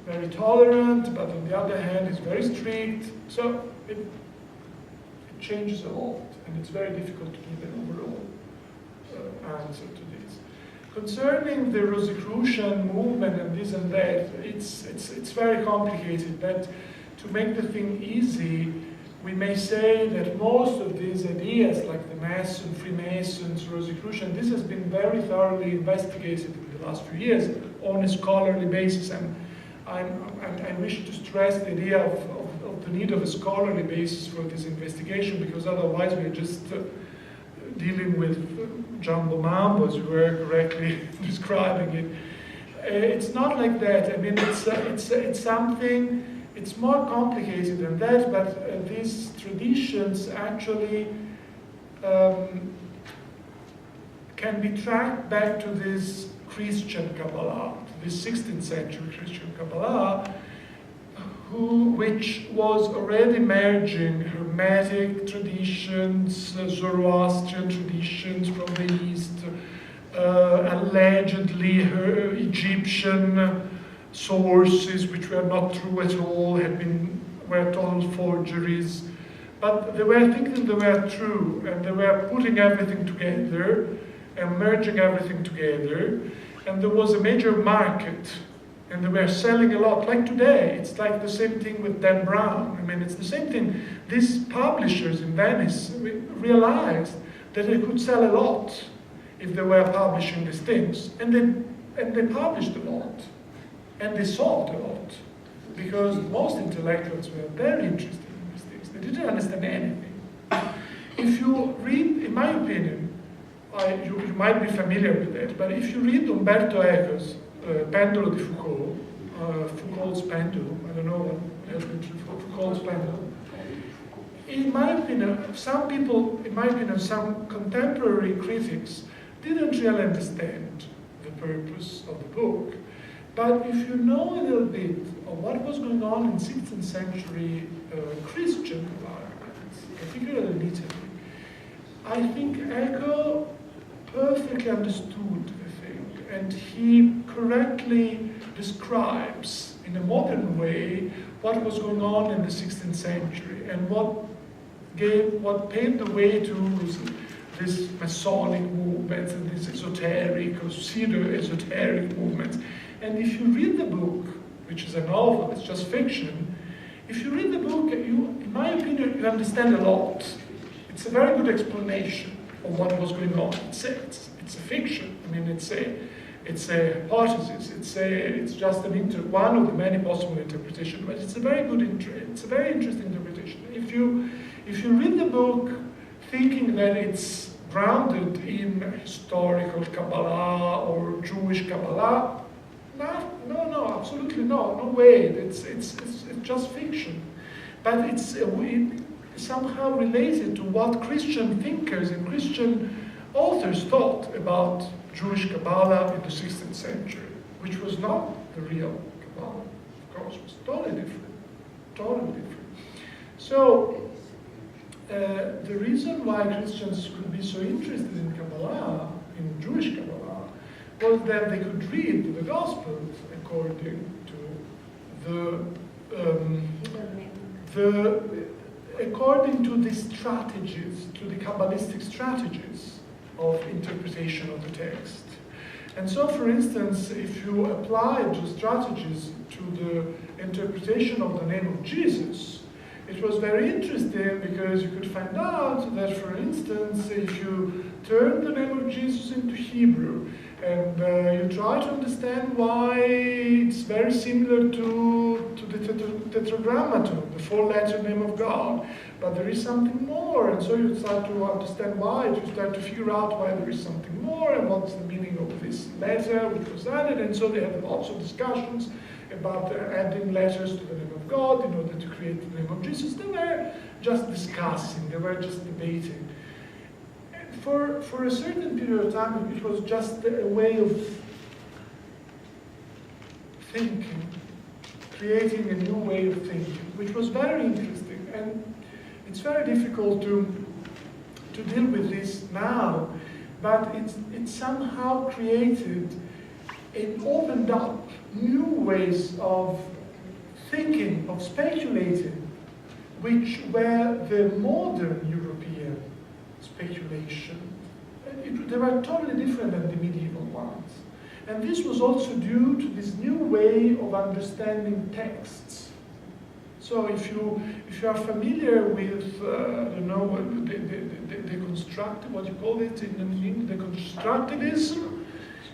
very tolerant, but on the other hand, he's very strict. So it changes a lot, and it's very difficult to give an overall answer to this. Concerning the Rosicrucian movement and this and that, it's very complicated, but to make the thing easy, we may say that most of these ideas, like the Mason, Freemasons, Rosicrucian, this has been very thoroughly investigated in the last few years on a scholarly basis, and I wish to stress the idea of the need of a scholarly basis for this investigation, because otherwise we're just dealing with jumbo mambo, as you were correctly describing it. It's not like that. I mean, it's something. It's more complicated than that, but these traditions actually can be tracked back to this Christian Kabbalah, to this 16th century Christian Kabbalah, which was already merging Hermetic traditions, Zoroastrian traditions from the East, allegedly Egyptian sources, which were not true at all, were total forgeries. But they were thinking they were true, and they were putting everything together and merging everything together. And there was a major market, and they were selling a lot. Like today, it's like the same thing with Dan Brown. I mean, it's the same thing. These publishers in Venice realized that they could sell a lot if they were publishing these things, and they published a lot. And they sold a lot, because most intellectuals were very interested in these things. They didn't understand anything. If you read, in my opinion, you might be familiar with that, but if you read Umberto Eco's Pendolo di Foucault, Foucault's Pendulum, I don't know what has been Foucault's Pendulum. In my opinion, some contemporary critics didn't really understand the purpose of the book. But if you know a little bit of what was going on in 16th century Christian environments, particularly in Italy, I think Eco perfectly understood the thing, and he correctly describes in a modern way what was going on in the 16th century and what paved the way to this Masonic movements and these esoteric or pseudo-esoteric movements. And if you read the book, which is a novel, it's just fiction, if you read the book, in my opinion, you understand a lot. It's a very good explanation of what was going on. It's a fiction. I mean, it's a hypothesis. It's just one of the many possible interpretations. But it's a very interesting interpretation. If you read the book thinking that it's grounded in historical Kabbalah or Jewish Kabbalah, no, absolutely no way. It's just fiction, but it's somehow related to what Christian thinkers and Christian authors thought about Jewish Kabbalah in the 16th century, which was not the real Kabbalah, of course. It was totally different. So the reason why Christians could be so interested in Kabbalah, in Jewish Kabbalah, was that they could read the Gospels according to the strategies, to the Kabbalistic strategies of interpretation of the text. And so, for instance, if you apply those strategies to the interpretation of the name of Jesus, it was very interesting because you could find out that, for instance, if you turn the name of Jesus into Hebrew and you try to understand why it's very similar to the Tetragrammaton, the four-letter name of God, but there is something more, and so you start to understand why, you start to figure out why there is something more, and what's the meaning of this letter which was added, and so they had lots of discussions about adding letters to the name of God in order to create the name of Jesus. They were just discussing, they were just debating. for a certain period of time, it was just a way of thinking, creating a new way of thinking, which was very interesting. And it's very difficult to deal with this now, but it somehow created and opened up new ways of thinking, of speculating, which were the modern European speculation. They were totally different than the medieval ones. And this was also due to this new way of understanding texts. So if you are familiar with, I don't know, the constructive, what you call it in the constructivism,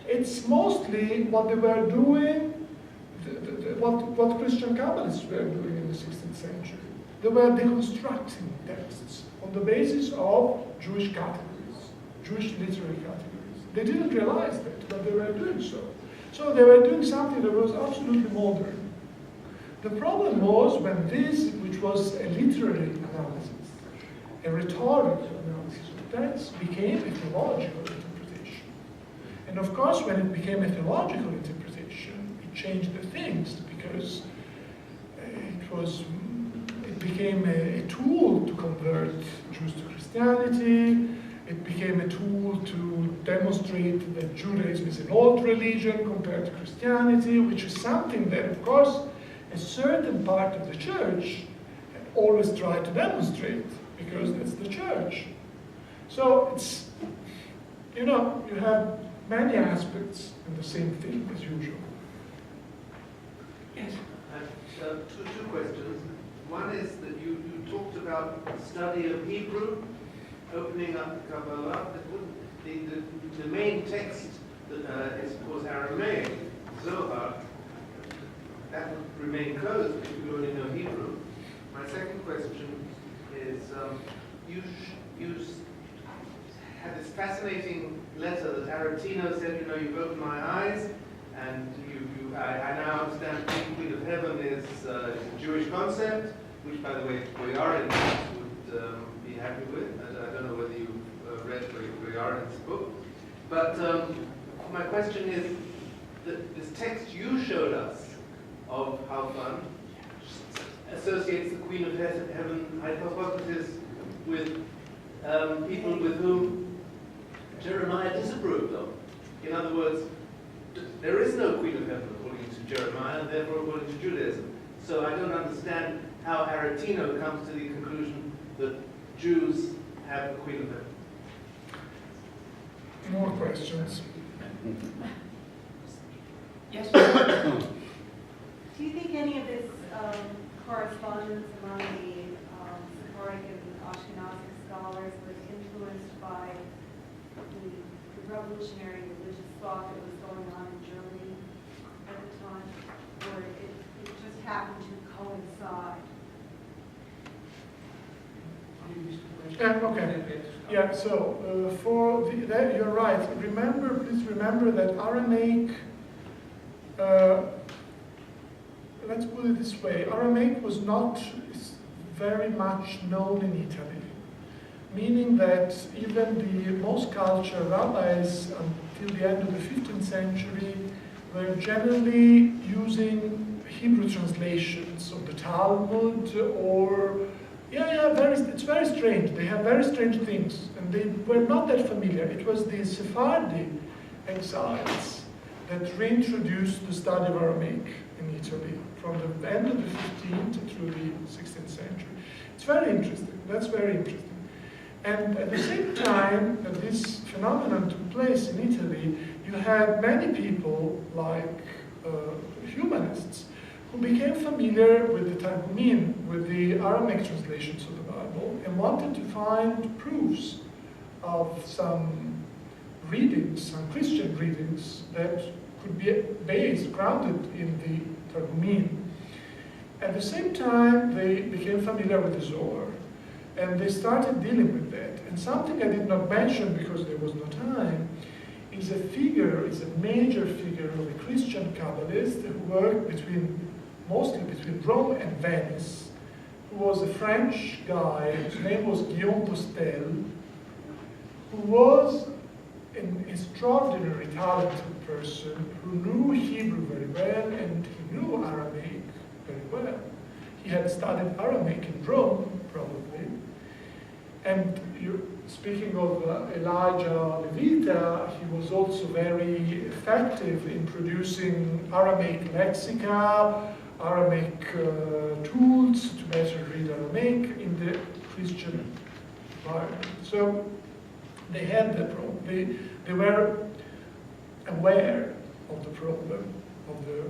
it's mostly what they were doing, what Christian Kabbalists were doing in the 16th century. They were deconstructing texts on the basis of Jewish categories, Jewish literary categories. They didn't realize that, but they were doing so. So they were doing something that was absolutely modern. The problem was when this, which was a literary analysis, a rhetorical analysis of text, became a theological interpretation. And of course, when it became a theological interpretation, it changed the things because it became a tool to convert Jews to Christianity. It became a tool to demonstrate that Judaism is an old religion compared to Christianity, which is something that, of course, a certain part of the church always tried to demonstrate, because that's the church. So it's, you have many aspects in the same thing as usual. Yes. Two questions. One is that you talked about study of Hebrew, opening up the Kabbalah. The main text that is, of course, Aramaic, Zohar. That would remain closed if you only know Hebrew. My second question is, you had this fascinating letter that Aretino said, you've opened my eyes, and I now understand the Queen of Heaven is a Jewish concept, which, by the way, Boyarin would be happy with. I don't know whether you've read Boyarin's book. But my question is, this text you showed us of Halfan associates the Queen of Heaven hypothesis with people with whom Jeremiah disapproved of. In other words, there is no Queen of Heaven according to Jeremiah, and therefore according to Judaism. So I don't understand how Aretino comes to the conclusion that Jews have a Queen of Heaven. More questions? Yes. Do you think any of this correspondence among the Sephardic and Ashkenazic scholars was influenced by the revolutionary religious thought that was going on in Germany at the time, or it just happened to coincide? Okay. Yeah. So you're right. Please remember that Aramaic. Let's put it this way: Aramaic was not very much known in Italy, meaning that even the most cultured rabbis until the end of the 15th century were generally using Hebrew translations of the Talmud, or it's very strange. They have very strange things, and they were not that familiar. It was the Sephardi exiles that reintroduced the study of Aramaic in Italy from the end of the 15th through the 16th century. It's very interesting. That's very interesting. And at the same time that this phenomenon took place in Italy, you had many people, like humanists, who became familiar with the Targumim, with the Aramaic translations of the Bible, and wanted to find proofs of some readings, some Christian readings that could be grounded in the Targumim. At the same time, they became familiar with the Zohar, and they started dealing with that. And something I did not mention because there was no time is a major figure of a Christian Kabbalist who worked mostly between Rome and Venice, who was a French guy whose name was Guillaume Postel, who was an extraordinarily talented person who knew Hebrew very well and he knew Aramaic very well. He had studied Aramaic in Rome, probably. And speaking of Elijah Levita, he was also very effective in producing Aramaic lexica, Aramaic tools to better read Aramaic in the Christian environment. So they had the problem. They were aware of the problem of the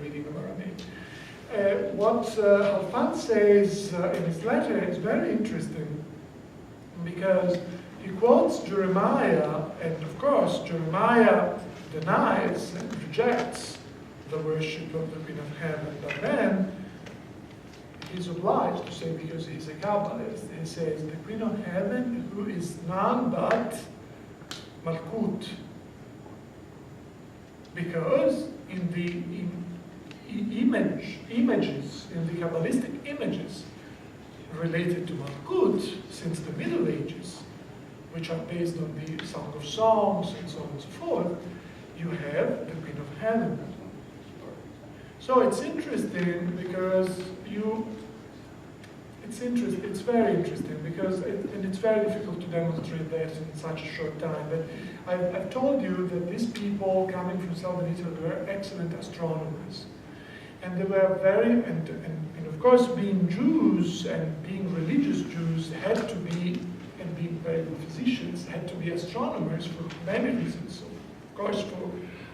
reading of Aramaic. What Halfan says in his letter is very interesting, because he quotes Jeremiah, and of course Jeremiah denies and rejects the worship of the Queen of Heaven, but then he's obliged to say, because he's a Kabbalist, he says the Queen of Heaven, who is none but Malkut, because in the images, in the Kabbalistic images related to Malkut since the Middle Ages, which are based on the Song of Songs and so on and so forth, you have the Queen of Heaven. So it's interesting because it's very interesting because and it's very difficult to demonstrate that in such a short time. But I've told you that these people coming from southern Italy were excellent astronomers. And they were very, and of course being Jews and being religious Jews had to be, and being very good physicians, had to be astronomers for many reasons. So of course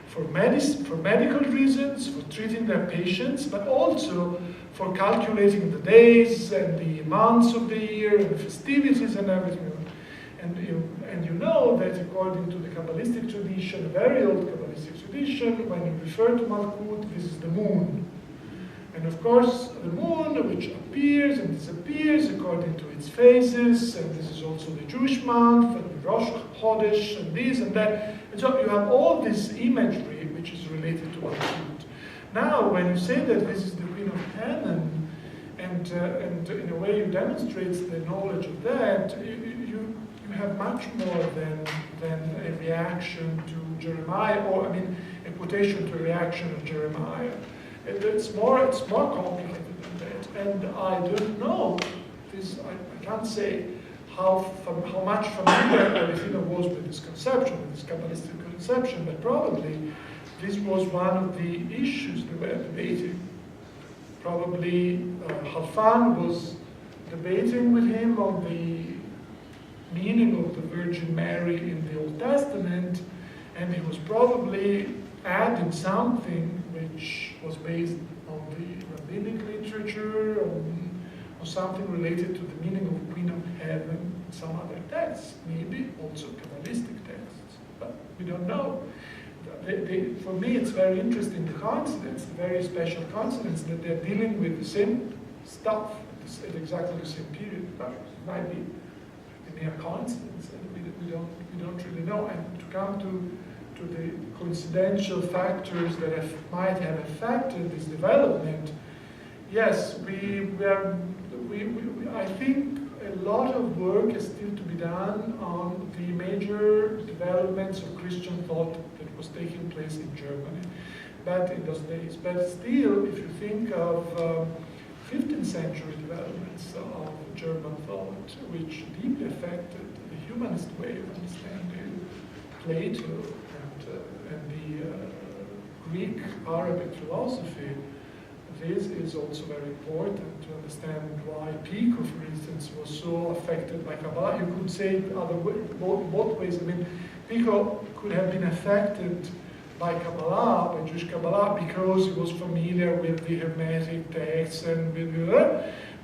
for medical reasons, for treating their patients, but also for calculating the days and the months of the year and the festivities and everything. And you know that according to the Kabbalistic tradition, a very old Kabbalistic tradition, when you refer to Malkut, this is the moon. And of course, the moon, which appears and disappears according to its phases, and this is also the Jewish month, and the Rosh Chodesh, and this and that. And so you have all this imagery which is related to Malkut. Now, when you say that this is the Queen of Heaven, and in a way you demonstrate the knowledge of that, you have much more than a reaction to Jeremiah, or I mean, a quotation to a reaction of Jeremiah. It's more complicated than that, and I don't know. I can't say how much familiar Levita was with this conception, with this Kabbalistic conception, but probably this was one of the issues they were debating. Probably Halfan was debating with him on the meaning of the Virgin Mary in the Old Testament, and he was probably adding something which was based on the rabbinic literature, or something related to the meaning of Queen of Heaven, some other texts, maybe also Kabbalistic texts, but we don't know. For me, it's very interesting, the coincidence, the very special coincidence that they're dealing with the same stuff at exactly the same period. But it might be a mere coincidence, and we don't really know. And to come to the coincidental factors that might have affected this development, yes, I think a lot of work is still to be done on the major developments of Christian thought that was taking place in Germany, but in those days. But still, if you think of 15th century developments of German thought, which deeply affected the humanist way of understanding Plato and the Greek Arabic philosophy, this is also very important to understand why Pico, for instance, was so affected by Kabbalah. You could say it both ways. I mean, Pico could have been affected by Kabbalah, by Jewish Kabbalah, because he was familiar with the Hermetic texts and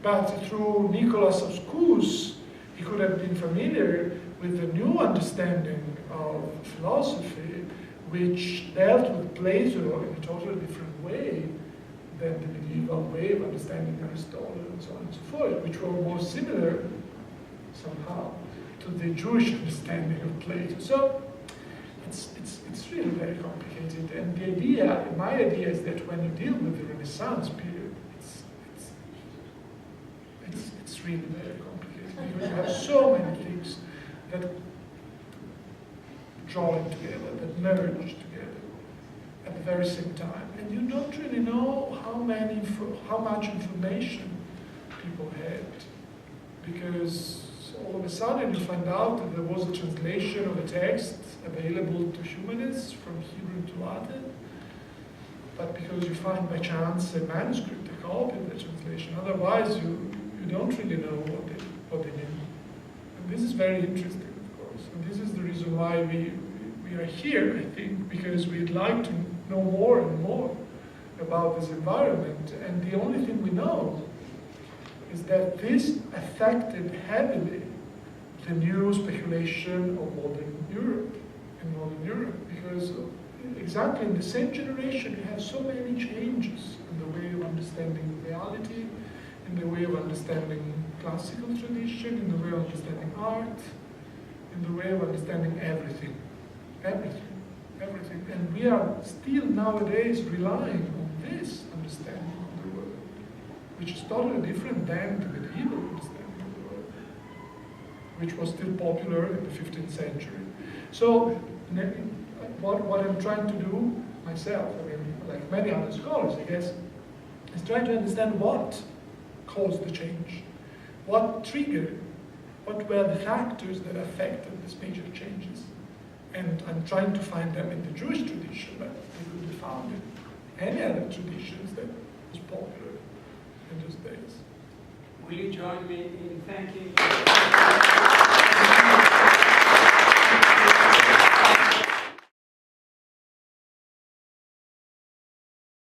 but through Nicholas of Scus, he could have been familiar with the new understanding of philosophy, which dealt with Plato in a totally different way than the medieval way of understanding Aristotle and so on and so forth, which were more similar somehow to the Jewish understanding of Plato. So it's really very complicated, and my idea is that when you deal with the Renaissance period, it's really very complicated, because you have so many things that joined together, that merged together at the very same time. And you don't really know how much information people had, because all of a sudden you find out that there was a translation of a text available to humanists from Hebrew to Latin, but because you find by chance a manuscript, a copy of the translation, otherwise you don't really know what they mean. And this is very interesting, of course, and this is the reason why we are here, I think, because we'd like to know more and more about this environment, and the only thing we know is that this affected heavily the new speculation of modern Europe, because exactly in the same generation you have so many changes in the way of understanding reality, in the way of understanding classical tradition, in the way of understanding art, in the way of understanding everything. And we are still nowadays relying on this understanding of the world, which is totally different than the medieval understanding of the world, which was still popular in the 15th century. So what I'm trying to do myself, I mean, like many other scholars, I guess, is trying to understand what caused the change, what triggered, what were the factors that affected these major changes. And I'm trying to find them in the Jewish tradition, but they could be found in any other traditions that was popular in those days. Will you join me in thanking